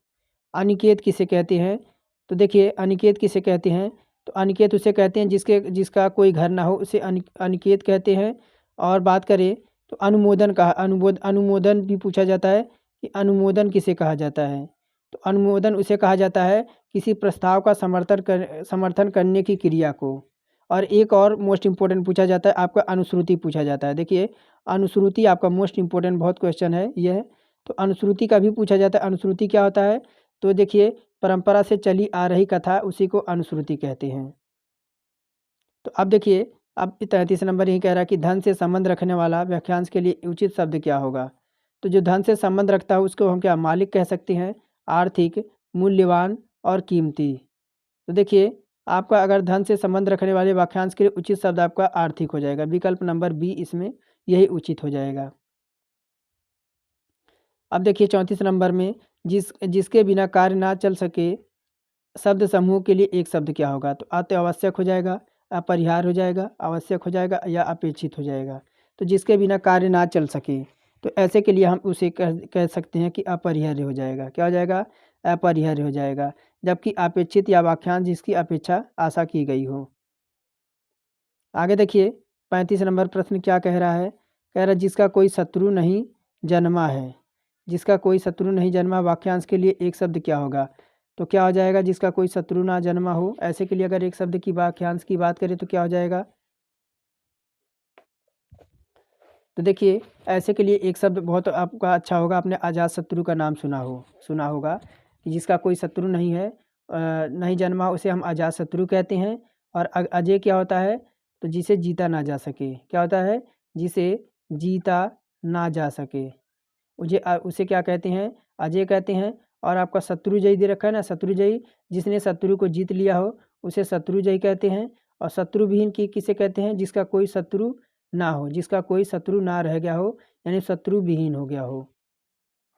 Speaker 1: अनिकेत किसे कहते हैं? तो देखिए अनिकेत किसे कहते हैं? तो अनिकेत उसे कहते हैं जिसका कोई घर ना हो, उसे अनिकेत कहते हैं। और बात करें तो अनुमोदन भी पूछा जाता है कि अनुमोदन किसे कहा जाता है? तो अनुमोदन उसे कहा जाता है किसी प्रस्ताव का समर्थन करने की क्रिया को। और एक और मोस्ट इम्पोर्टेंट पूछा जाता है आपका, अनुश्रुति पूछा जाता है। देखिए अनुश्रुति आपका मोस्ट इम्पोर्टेंट बहुत क्वेश्चन है यह। तो अनुश्रुति का भी पूछा जाता है। अनुश्रुति क्या होता है? तो देखिए परंपरा से चली आ रही कथा, उसी को अनुश्रुति कहते हैं। तो अब देखिए, अब 33 नंबर यही कह रहा है कि धन से संबंध रखने वाला वाक्यांश के लिए उचित शब्द क्या होगा? तो जो धन से संबंध रखता है उसको हम क्या मालिक कह सकते हैं, आर्थिक, मूल्यवान और कीमती। तो देखिए आपका अगर धन से संबंध रखने वाले वाक्यांश के लिए उचित शब्द आपका आर्थिक हो जाएगा। विकल्प नंबर बी इसमें यही उचित हो जाएगा। अब देखिए 34 नंबर में, जिसके बिना कार्य ना चल सके शब्द समूह के लिए एक शब्द क्या होगा? तो अति आवश्यक हो जाएगा, अपरिहार्य हो जाएगा, आवश्यक हो जाएगा या अपेक्षित हो जाएगा। तो जिसके बिना कार्य ना चल सके, तो ऐसे के लिए हम उसे कह सकते हैं कि अपरिहार्य हो जाएगा। क्या हो जाएगा? अपरिहार्य हो जाएगा। जबकि अपेक्षित या वाक्यांश जिसकी अपेक्षा आशा की गई हो। आगे देखिए 35 नंबर प्रश्न क्या कह रहा है? कह रहा है जिसका कोई शत्रु नहीं जन्मा है। जिसका कोई शत्रु नहीं जन्मा, वाक्यांश के लिए एक शब्द क्या होगा? तो क्या हो जाएगा? जिसका कोई शत्रु ना जन्मा हो, ऐसे के लिए अगर एक शब्द की वाक्यांश की बात करें तो क्या हो जाएगा? तो देखिए ऐसे के लिए एक शब्द बहुत आपका अच्छा होगा, आपने अजातशत्रु का नाम सुना होगा कि जिसका कोई शत्रु नहीं है, नहीं जन्मा, उसे हम अजातशत्रु कहते हैं। और अजय क्या होता है? तो जिसे जीता ना जा सके। क्या होता है? जिसे जीता ना जा सके, उसे क्या कहते हैं? अजय कहते हैं। और आपका शत्रुजयी दे रखा है ना, शत्रुजयी, जिसने शत्रु को जीत लिया हो उसे शत्रुजयी कहते हैं। और शत्रुविहीन किसे कहते हैं? जिसका कोई शत्रु ना हो, जिसका कोई शत्रु ना रह गया हो, यानी शत्रु विहीन हो गया हो।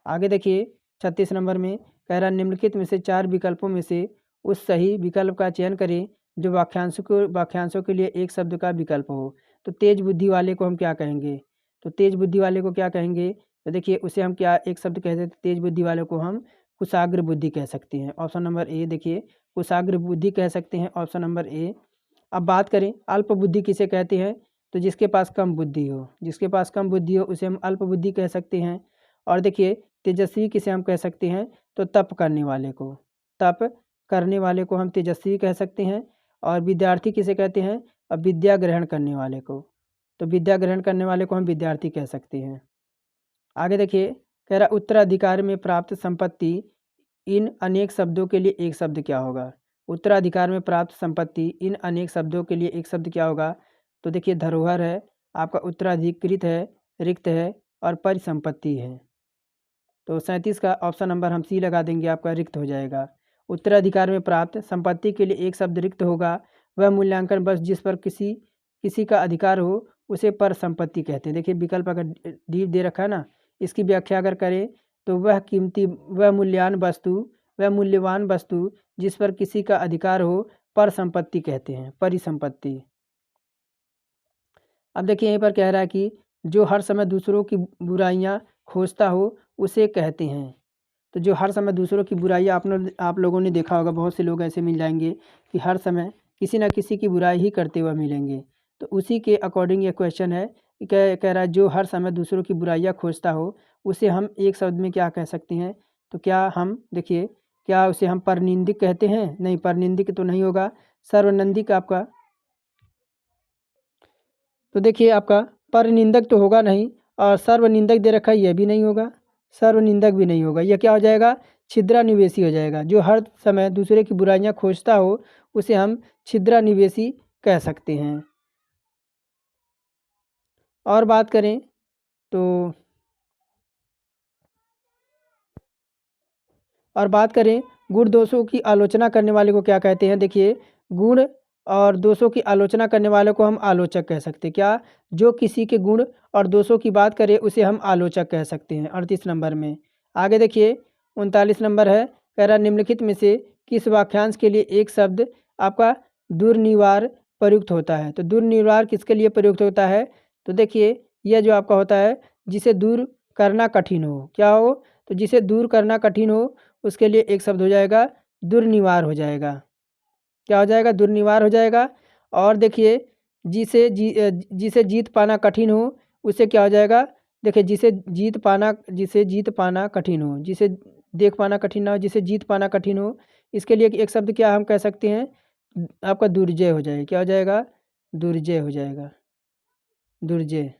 Speaker 1: आगे देखिए 36 नंबर में कह रहा निम्नलिखित में से 4 विकल्पों में से उस सही विकल्प का चयन करें जो वाक्यांशों के लिए एक शब्द का विकल्प हो। तो तेज बुद्धि वाले को हम क्या कहेंगे? तो तेज बुद्धि वाले को क्या कहेंगे? तो देखिए उसे हम क्या एक शब्द कहते हैं? तेज बुद्धि वाले को हम कुशाग्र बुद्धि कह सकते हैं। ऑप्शन नंबर ए, देखिए कुशाग्र बुद्धि कह सकते हैं, ऑप्शन नंबर ए। अब बात करें अल्प बुद्धि किसे कहते हैं? तो जिसके पास कम बुद्धि हो, जिसके पास कम बुद्धि हो उसे हम अल्प बुद्धि कह सकते हैं। और देखिए तेजस्वी किसे हम कह सकते हैं? तो तप करने वाले को हम तेजस्वी कह सकते हैं। और विद्यार्थी किसे कहते हैं? अब विद्या ग्रहण करने वाले को, तो विद्या ग्रहण करने वाले को हम विद्यार्थी कह सकते हैं। आगे देखिए कह रहा उत्तराधिकार में प्राप्त संपत्ति इन अनेक शब्दों के लिए एक शब्द क्या होगा? उत्तराधिकार में प्राप्त संपत्ति इन अनेक शब्दों के लिए एक शब्द क्या होगा? तो देखिए धरोहर है, आपका उत्तराधिकृत है, रिक्त है और परिसंपत्ति है। तो 37 का ऑप्शन नंबर हम सी लगा देंगे, आपका रिक्त हो जाएगा। उत्तराधिकार में प्राप्त संपत्ति के लिए एक शब्द रिक्त होगा। वह मूल्यांकन बस जिस पर किसी का अधिकार हो उसे पर संपत्ति कहते हैं। देखिए विकल्प अगर डी दे रखा है ना, इसकी व्याख्या अगर करें तो वह मूल्यवान वस्तु जिस पर किसी का अधिकार हो पर संपत्ति कहते हैं, परिसंपत्ति। अब देखिए यहीं पर कह रहा है कि जो हर समय दूसरों की बुराइयां खोजता हो उसे कहते हैं। तो जो हर समय दूसरों की बुराइयां, आप लोगों ने देखा होगा बहुत से लोग ऐसे मिल जाएंगे कि हर समय किसी न किसी की बुराई ही करते हुए मिलेंगे। तो उसी के अकॉर्डिंग ये क्वेश्चन है कि कह रहा है जो हर समय दूसरों की बुराइयां खोजता हो उसे हम एक शब्द में क्या कह सकते हैं? तो क्या हम देखिए, क्या उसे हम परनिंदिक कहते हैं? नहीं, परनिंदिक तो नहीं होगा, सर्वनंदिक आपका। तो देखिए आपका परनिंदक तो होगा नहीं, और सर्वनिंदक दे रखा है यह भी नहीं होगा, सर्वनिंदक भी नहीं होगा। यह क्या हो जाएगा? छिद्रानिवेशी हो जाएगा। जो हर समय दूसरे की बुराइयां खोजता हो उसे हम छिद्रानिवेशी कह सकते हैं। और बात करें तो गुण दोषों की आलोचना करने वाले को क्या कहते हैं? देखिए गुण और दोषों की आलोचना करने वाले को हम आलोचक कह सकते हैं। क्या? जो किसी के गुण और दोषों की बात करे उसे हम आलोचक कह सकते हैं, 38 नंबर में। आगे देखिए 39 नंबर है, कह रहा निम्नलिखित में से किस वाक्यांश के लिए एक शब्द आपका दुर्निवार प्रयुक्त होता है? तो दुर्निवार किसके लिए प्रयुक्त होता है? तो देखिए यह जो आपका होता है जिसे दूर करना कठिन हो, क्या हो, तो जिसे दूर करना कठिन हो उसके लिए एक शब्द हो जाएगा दुर्निवार हो जाएगा। क्या हो जाएगा, दुर्निवार हो जाएगा। और देखिए जिसे जीत पाना कठिन हो उसे क्या हो जाएगा, देखिए जिसे जीत पाना कठिन हो, जिसे देख पाना कठिन ना हो, जिसे जीत पाना कठिन हो, इसके लिए एक शब्द क्या हम कह सकते हैं, आपका दुर्जय हो जाएगा। क्या हो जाएगा, दुर्जय हो जाएगा, दुर्जय।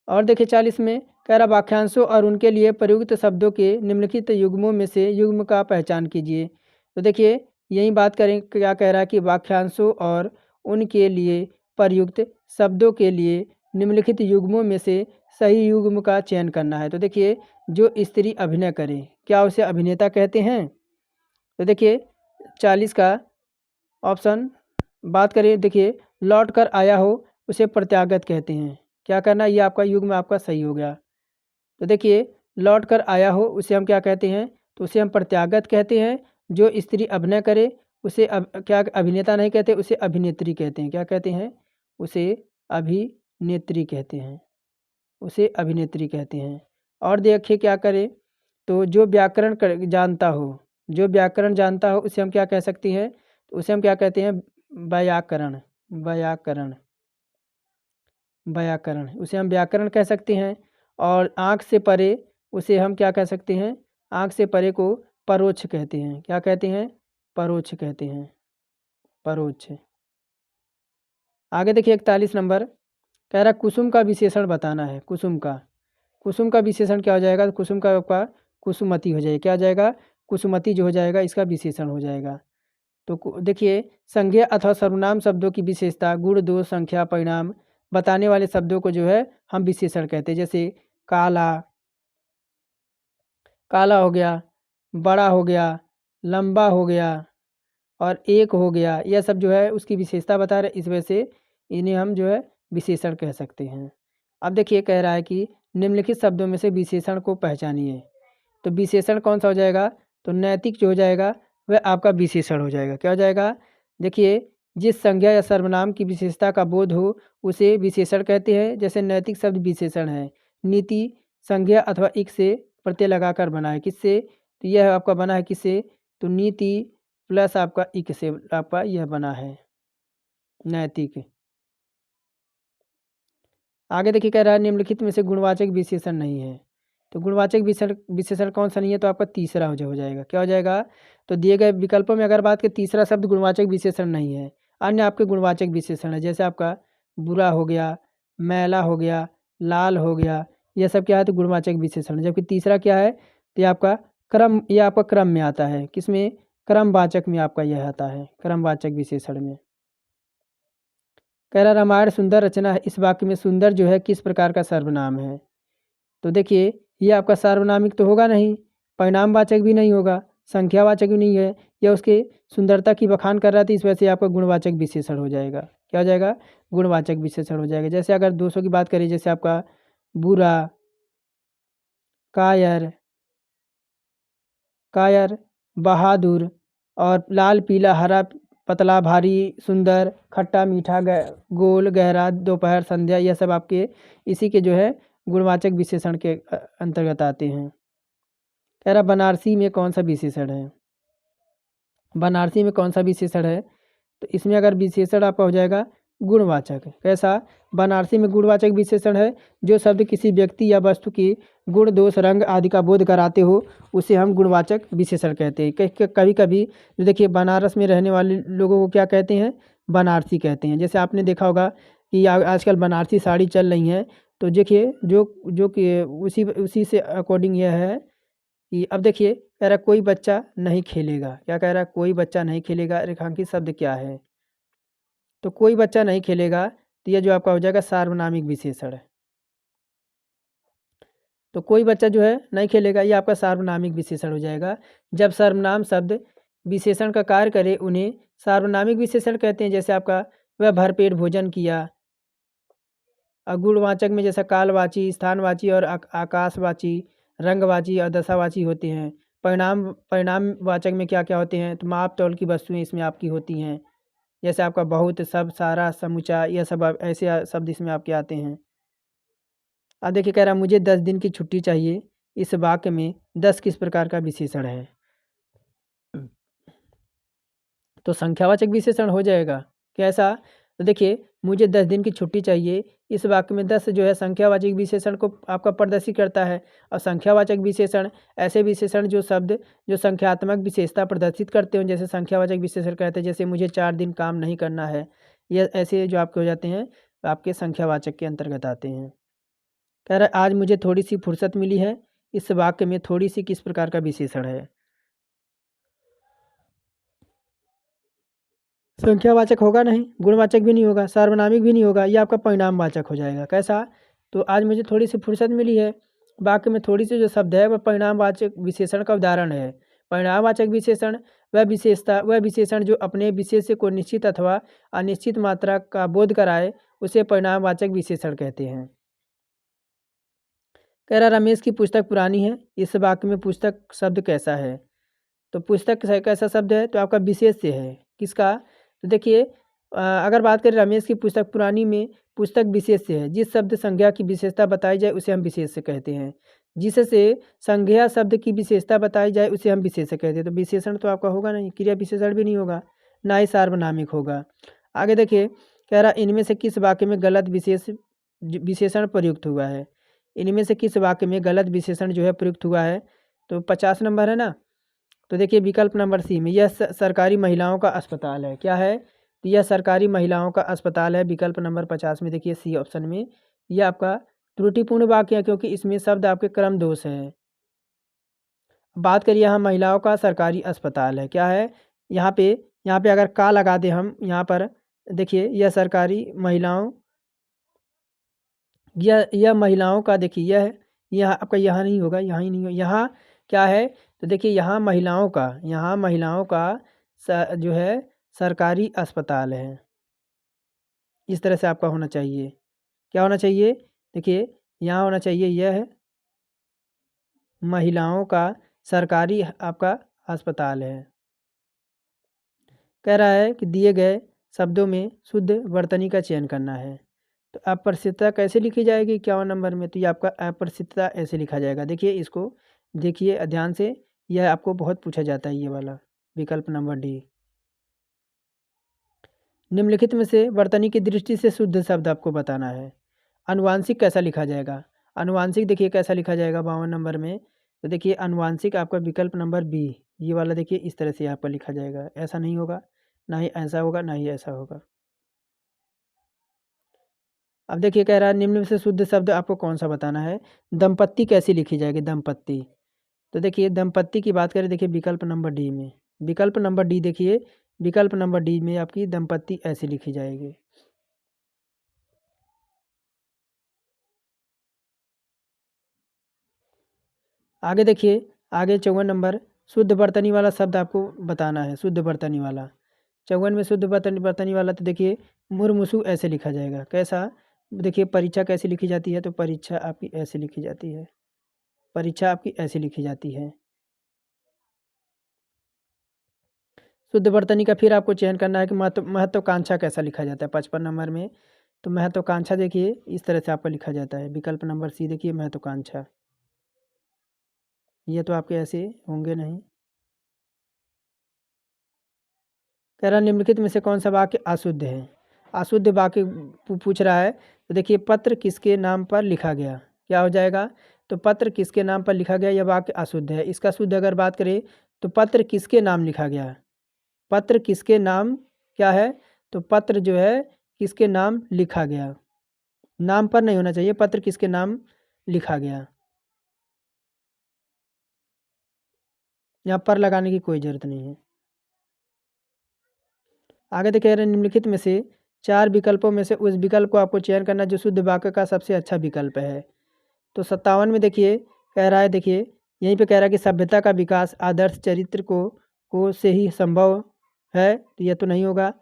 Speaker 1: और देखिए 40 में कह रहा वाक्यांशों और उनके लिए प्रयुक्त शब्दों के निम्नलिखित युग्मों में से युग्म का पहचान कीजिए। तो देखिए यही बात करें, क्या कह रहा है कि वाक्यांशों और उनके लिए प्रयुक्त शब्दों के लिए निम्नलिखित युग्मों में से सही युग्म का चयन करना है। तो देखिए जो स्त्री अभिनय करे, क्या उसे अभिनेता कहते हैं। तो देखिए 40 का ऑप्शन बात करें, देखिए लौट कर आया हो उसे प्रत्यागत कहते हैं। क्या करना, ये आपका युग्म आपका सही हो गया। तो देखिए लौट कर आया हो उसे हम क्या कहते हैं, तो उसे हम प्रत्यागत कहते हैं। जो स्त्री अभिनय करे उसे क्या अभिनेता नहीं कहते, उसे अभिनेत्री कहते हैं। क्या कहते हैं, उसे अभिनेत्री कहते हैं, उसे अभिनेत्री कहते हैं। और देखिए क्या करें, तो जो व्याकरण जानता हो, जो व्याकरण जानता हो उसे हम क्या कह सकते हैं, तो उसे हम क्या कहते हैं, व्याकरण, व्याकरण, व्याकरण, उसे हम व्याकरण कह सकते हैं। और आँख से परे उसे हम क्या कह सकते हैं, आँख से परे को परोक्ष कहते हैं। क्या कहते हैं, परोक्ष कहते हैं, परोक्ष। आगे देखिए 41 नंबर कह रहा कुसुम का विशेषण बताना है। कुसुम का विशेषण क्या हो जाएगा, तो कुसुम का आपका कुसुमती हो जाएगा। क्या हो जाएगा, कुसुमती जो हो जाएगा इसका विशेषण हो जाएगा। तो देखिए संज्ञा अथवा सर्वनाम शब्दों की विशेषता, गुण, दोष, संख्या, परिणाम बताने वाले शब्दों को जो है हम विशेषण कहते हैं। जैसे काला, काला हो गया, बड़ा हो गया, लंबा हो गया और एक हो गया, यह सब जो है उसकी विशेषता बता रहे, इस वजह से इन्हें हम जो है विशेषण कह सकते हैं। अब देखिए कह रहा है कि निम्नलिखित शब्दों में से विशेषण को पहचानिए। तो विशेषण कौन सा हो जाएगा, तो नैतिक जो हो जाएगा वह आपका विशेषण हो जाएगा। क्या हो जाएगा, देखिए जिस संज्ञा या सर्वनाम की विशेषता का बोध हो उसे विशेषण कहते हैं। जैसे नैतिक शब्द विशेषण है। नीति संज्ञा अथवा इक से प्रत्यय लगाकर बना है, किससे, तो यह आपका बना है किससे, तो नीति प्लस आपका इक से आपका यह बना है नैतिक। आगे देखिए कह रहा है निम्नलिखित में से गुणवाचक विशेषण नहीं है। तो गुणवाचक विशेषण कौन सा नहीं है, तो आपका तीसरा हो जाएगा। क्या हो जाएगा, तो दिए गए विकल्पों में अगर बात करें तीसरा शब्द गुणवाचक विशेषण नहीं है। अन्य आपके गुणवाचक विशेषण है, जैसे आपका बुरा हो गया, मैला हो गया, लाल हो गया, यह सब क्या है, तो गुणवाचक विशेषण। जबकि तीसरा क्या है, तो ये आपका क्रम, ये आपका क्रम में आता है, किसमें, क्रमवाचक में आपका यह आता है, क्रमवाचक विशेषण में। कह रहा रामायण सुंदर रचना है, इस वाक्य में सुंदर जो है किस प्रकार का सर्वनाम है। तो देखिए ये आपका सार्वनामिक तो होगा नहीं, परिणामवाचक भी नहीं होगा, संख्यावाचक भी नहीं है, यह उसके सुंदरता की बखान कर रहा था, इस वजह से आपका गुणवाचक विशेषण हो जाएगा। क्या हो जाएगा, गुणवाचक विशेषण हो जाएगा। जैसे अगर दोषों की बात करें, जैसे आपका बुरा, कायर, कायर, बहादुर और लाल, पीला, हरा, पतला, भारी, सुंदर, खट्टा, मीठा, गोल, गहरा, दोपहर, संध्या, यह सब आपके इसी के जो है गुणवाचक विशेषण के अंतर्गत आते हैं। कह रहा बनारसी में कौन सा विशेषण है, बनारसी में कौन सा विशेषण है, तो इसमें अगर विशेषण आपका हो जाएगा गुणवाचक। कैसा, बनारसी में गुणवाचक विशेषण है जो शब्द किसी व्यक्ति या वस्तु की गुण, दोष, रंग आदि का बोध कराते हो उसे हम गुणवाचक विशेषण कहते हैं। कभी कभी जो देखिए बनारस में रहने वाले लोगों को क्या कहते हैं, बनारसी कहते हैं। जैसे आपने देखा होगा कि आजकल बनारसी साड़ी चल रही हैं, तो देखिए जो जो कि उसी उसी से अकॉर्डिंग यह है कि अब देखिए कह रहा कोई बच्चा नहीं खेलेगा। क्या कह रहा है, कोई बच्चा नहीं खेलेगा, रेखांकित शब्द क्या है, तो कोई बच्चा नहीं खेलेगा, तो यह जो आपका हो जाएगा सार्वनामिक विशेषण है। तो कोई बच्चा जो है नहीं खेलेगा, ये आपका सार्वनामिक विशेषण हो जाएगा। जब सर्वनाम शब्द विशेषण का कार्य करे उन्हें सार्वनामिक विशेषण कहते हैं। जैसे आपका वह भरपेट भोजन किया। गुणवाचक में जैसा कालवाची, स्थानवाची और आकाशवाची, रंगवाची और दशावाची होते हैं। परिणामवाचक में क्या क्या होते हैं, तो माप तौल की वस्तुएं इसमें आपकी होती हैं। जैसे आपका बहुत, सब, सारा, समूचा, यह सब ऐसे शब्द इसमें आपके आते हैं। अब देखिए कह रहा मुझे 10 दिन की छुट्टी चाहिए, इस वाक्य में 10 किस प्रकार का विशेषण है? तो संख्यावाचक विशेषण हो जाएगा। कैसा? तो देखिए मुझे 10 दिन की छुट्टी चाहिए, इस वाक्य में 10 जो है संख्यावाचक विशेषण को आपका प्रदर्शित करता है। और संख्यावाचक विशेषण ऐसे विशेषण जो शब्द जो संख्यात्मक विशेषता प्रदर्शित करते हो, जैसे संख्यावाचक विशेषण कहते हैं, जैसे मुझे 4 दिन काम नहीं करना है, ये ऐसे जो आपके हो जाते हैं आपके संख्यावाचक के अंतर्गत आते हैं। कह रहा है आज मुझे थोड़ी सी फुर्सत मिली है, इस वाक्य में थोड़ी सी किस प्रकार का विशेषण है? संख्यावाचक होगा नहीं, गुणवाचक भी नहीं होगा, सार्वनामिक भी नहीं होगा, ये आपका परिणामवाचक हो जाएगा। कैसा? तो आज मुझे थोड़ी सी फुर्सत मिली है, वाक्य में थोड़ी सी जो शब्द है वह परिणामवाचक विशेषण का उदाहरण है। परिणामवाचक विशेषण वह विशेषण जो अपने विशेष्य को निश्चित अथवा अनिश्चित मात्रा का बोध कराए, उसे परिणामवाचक विशेषण कहते हैं। कह रहा रमेश की पुस्तक पुरानी है, इस वाक्य में पुस्तक शब्द कैसा है? तो पुस्तक कैसा शब्द है? तो आपका विशेष्य है। किसका? तो देखिए अगर बात करें रमेश की पुस्तक पुरानी में, पुस्तक विशेष्य है। जिस शब्द संज्ञा की विशेषता बताई जाए उसे हम विशेष्य कहते हैं। जिससे संज्ञा शब्द की विशेषता बताई जाए उसे हम विशेष्य कहते हैं। तो विशेषण तो आपका होगा नहीं, क्रिया विशेषण भी नहीं होगा, ना ही सार्वनामिक होगा। आगे देखिए कह रहा इनमें से किस वाक्य में गलत विशेषण प्रयुक्त हुआ है? इनमें से किस वाक्य में गलत विशेषण जो है प्रयुक्त हुआ है? तो 50 नंबर है ना। तो देखिए विकल्प नंबर सी में, यह सरकारी महिलाओं का अस्पताल है। क्या है? तो यह सरकारी महिलाओं का अस्पताल है। विकल्प नंबर 50 में देखिए सी ऑप्शन में, यह आपका त्रुटिपूर्ण वाक्य है, क्योंकि इसमें शब्द आपके क्रम दोष है। बात करिए यहाँ महिलाओं का सरकारी अस्पताल है, क्या है? यहाँ पे अगर का लगा दे हम यहाँ पर, देखिए यह सरकारी महिलाओं, यह महिलाओं का, देखिए यह आपका यहाँ नहीं होगा, यहाँ ही नहीं होगा, यहाँ क्या है? तो देखिए यहाँ महिलाओं का जो है सरकारी अस्पताल है। इस तरह से आपका होना चाहिए। क्या होना चाहिए? देखिए यहाँ होना चाहिए, यह है महिलाओं का सरकारी आपका अस्पताल है। कह रहा है कि दिए गए शब्दों में शुद्ध वर्तनी का चयन करना है। तो अप्रसिद्धता कैसे लिखी जाएगी 51 नंबर में? तो ये आपका अप्रसिद्धता ऐसे लिखा जाएगा। देखिए इसको देखिए ध्यान से, यह आपको बहुत पूछा जाता है ये वाला, विकल्प नंबर डी। निम्नलिखित में से वर्तनी की दृष्टि से शुद्ध शब्द आपको बताना है। अनुवांशिक कैसा लिखा जाएगा? अनुवांशिक देखिए कैसा लिखा जाएगा 52 नंबर में। तो देखिए अनुवांशिक आपका विकल्प नंबर बी, ये वाला देखिए इस तरह से यहाँ पर लिखा जाएगा। ऐसा नहीं होगा, ना ही ऐसा होगा, ना ही ऐसा होगा। अब देखिए कह रहा है निम्न में से शुद्ध शब्द आपको कौन सा बताना है? दंपत्ति कैसी लिखी जाएगी? दंपत्ति। तो देखिए दंपत्ति की बात करें, देखिए विकल्प नंबर डी में, विकल्प नंबर डी देखिए, विकल्प नंबर डी में आपकी दंपत्ति ऐसी लिखी जाएगी। आगे देखिए, आगे 54 नंबर, शुद्ध वर्तनी वाला शब्द आपको बताना है। शुद्ध वर्तनी वाला 54 में शुद्ध वर्तनी वाला, तो देखिए मुरमुसु ऐसे लिखा जाएगा। कैसा? देखिए परीक्षा कैसी लिखी जाती है? तो परीक्षा आपकी ऐसे लिखी जाती है, परीक्षा आपकी ऐसे लिखी जाती है। शुद्ध वर्तनी का फिर आपको चयन करना है कि महत्वाकांक्षा कैसा लिखा जाता है 55 नंबर में। तो महत्वाकांक्षा देखिए इस तरह से आपका लिखा जाता है। विकल्प नंबर सी देखिए महत्वाकांक्षा, ये तो आपके ऐसे होंगे नहीं। कह रहा निम्नलिखित में से कौन सा वाक्य अशुद्ध है? अशुद्ध वाक्य पूछ रहा है। तो देखिए पत्र किसके नाम पर लिखा गया, क्या हो जाएगा? तो पत्र किसके नाम पर लिखा गया, यह वाक्य अशुद्ध है। इसका शुद्ध अगर बात करें तो पत्र किसके नाम लिखा गया, पत्र किसके नाम क्या है? तो पत्र जो है किसके नाम लिखा गया, नाम पर नहीं होना चाहिए, पत्र किसके नाम लिखा गया, यहाँ पर लगाने की कोई ज़रूरत नहीं है। आगे देखिए निम्नलिखित में से 4 विकल्पों में से उस विकल्प को आपको चयन करना जो शुद्ध वाक्य का सबसे अच्छा विकल्प है। तो 57 में देखिए कह रहा है, देखिए यहीं पे कह रहा है कि सभ्यता का विकास आदर्श चरित्र को से ही संभव है, तो यह तो नहीं होगा।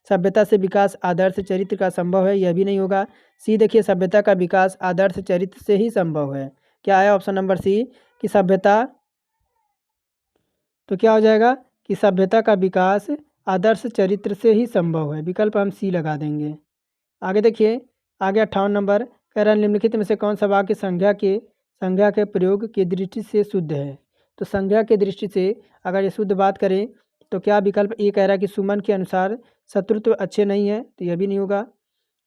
Speaker 1: सभ्यता से विकास आदर्श चरित्र का संभव है, यह भी नहीं होगा। सी देखिए सभ्यता का विकास आदर्श चरित्र से ही संभव है। क्या है ऑप्शन नंबर सी कि सभ्यता, तो क्या हो जाएगा कि सभ्यता का विकास आदर्श चरित्र से ही संभव है। विकल्प हम सी लगा देंगे। आगे देखिए, आगे 58 नंबर कह रहा है निम्नलिखित में से कौन सा वाक्य संज्ञा के प्रयोग की दृष्टि से शुद्ध है। तो संज्ञा के दृष्टि से अगर ये शुद्ध बात करें तो क्या विकल्प ए कह रहा है कि सुमन के अनुसार शत्रुत्व अच्छे नहीं है, तो यह भी नहीं होगा।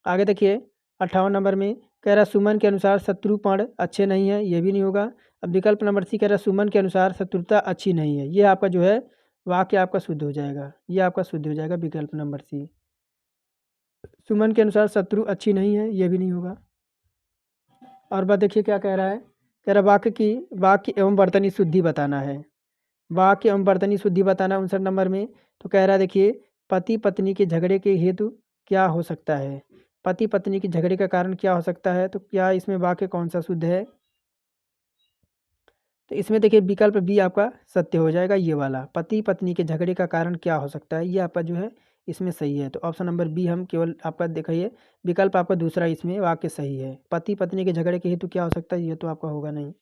Speaker 1: आगे देखिए 58 नंबर में कह रहा है सुमन के अनुसार शत्रुपण अच्छे नहीं है, ये भी नहीं होगा। अब विकल्प नंबर सी कह रहा है सुमन के अनुसार शत्रुता अच्छी नहीं है। ये आपका जो है वाक्य आपका शुद्ध हो जाएगा, ये आपका शुद्ध हो जाएगा विकल्प नंबर सी। सुमन के अनुसार शत्रु अच्छी नहीं है, ये भी नहीं होगा। और बात देखिए क्या कह रहा है, कह रहा वाक्य एवं वर्तनी शुद्धि बताना है। वाक्य एवं वर्तनी शुद्धि बताना 59 नंबर में। तो कह रहा है देखिए पति पत्नी के झगड़े के हेतु क्या हो सकता है। पति पत्नी के झगड़े का कारण क्या हो सकता है, तो क्या इसमें वाक्य कौन सा शुद्ध है। तो इसमें देखिए विकल्प बी आपका सत्य हो जाएगा, ये वाला पति पत्नी के झगड़े का कारण क्या हो सकता है, ये आपका जो है इसमें सही है। तो ऑप्शन नंबर बी हम केवल आपका दिखाइए, विकल्प आपका दूसरा इसमें वाक्य सही है। पति पत्नी के झगड़े के हेतु क्या हो सकता है, ये तो आपका होगा नहीं।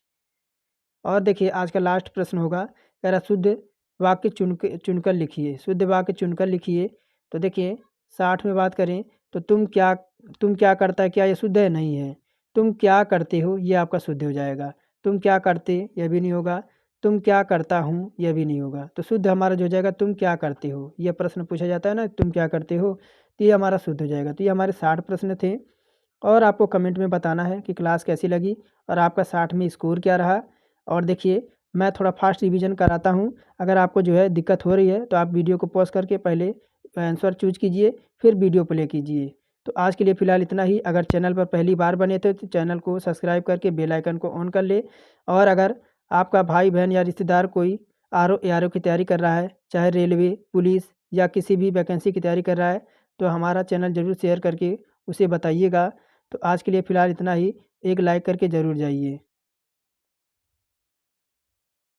Speaker 1: और देखिए आज का लास्ट प्रश्न होगा, कह रहा शुद्ध वाक्य चुनकर लिखिए। शुद्ध वाक्य चुनकर लिखिए। तो देखिए 60 में बात करें तो तुम क्या करता है, क्या ये शुद्ध है, नहीं है। तुम क्या करते हो, ये आपका शुद्ध हो जाएगा। तुम क्या करते, यह भी नहीं होगा। तुम क्या करता हूँ, यह भी नहीं होगा। तो शुद्ध हमारा जो हो जाएगा तुम क्या करते हो। यह प्रश्न पूछा जाता है ना, तुम क्या करते हो, तो ये हमारा शुद्ध हो जाएगा। तो ये हमारे 60 प्रश्न थे। और आपको कमेंट में बताना है कि क्लास कैसी लगी और आपका 60 में स्कोर क्या रहा। और देखिए मैं थोड़ा फास्ट रिवीजन कराता हूँ। अगर आपको जो है दिक्कत हो रही है तो आप वीडियो को पॉज करके पहले आंसर चूज कीजिए, फिर वीडियो प्ले कीजिए। तो आज के लिए फ़िलहाल इतना ही। अगर चैनल पर पहली बार बने थे तो चैनल को सब्सक्राइब करके बेल आइकन को ऑन कर ले। और अगर आपका भाई बहन या रिश्तेदार कोई आर ओ की तैयारी कर रहा है, चाहे रेलवे, पुलिस या किसी भी वैकेंसी की तैयारी कर रहा है, तो हमारा चैनल ज़रूर शेयर करके उसे बताइएगा। तो आज के लिए फ़िलहाल इतना ही। एक लाइक करके ज़रूर जाइए।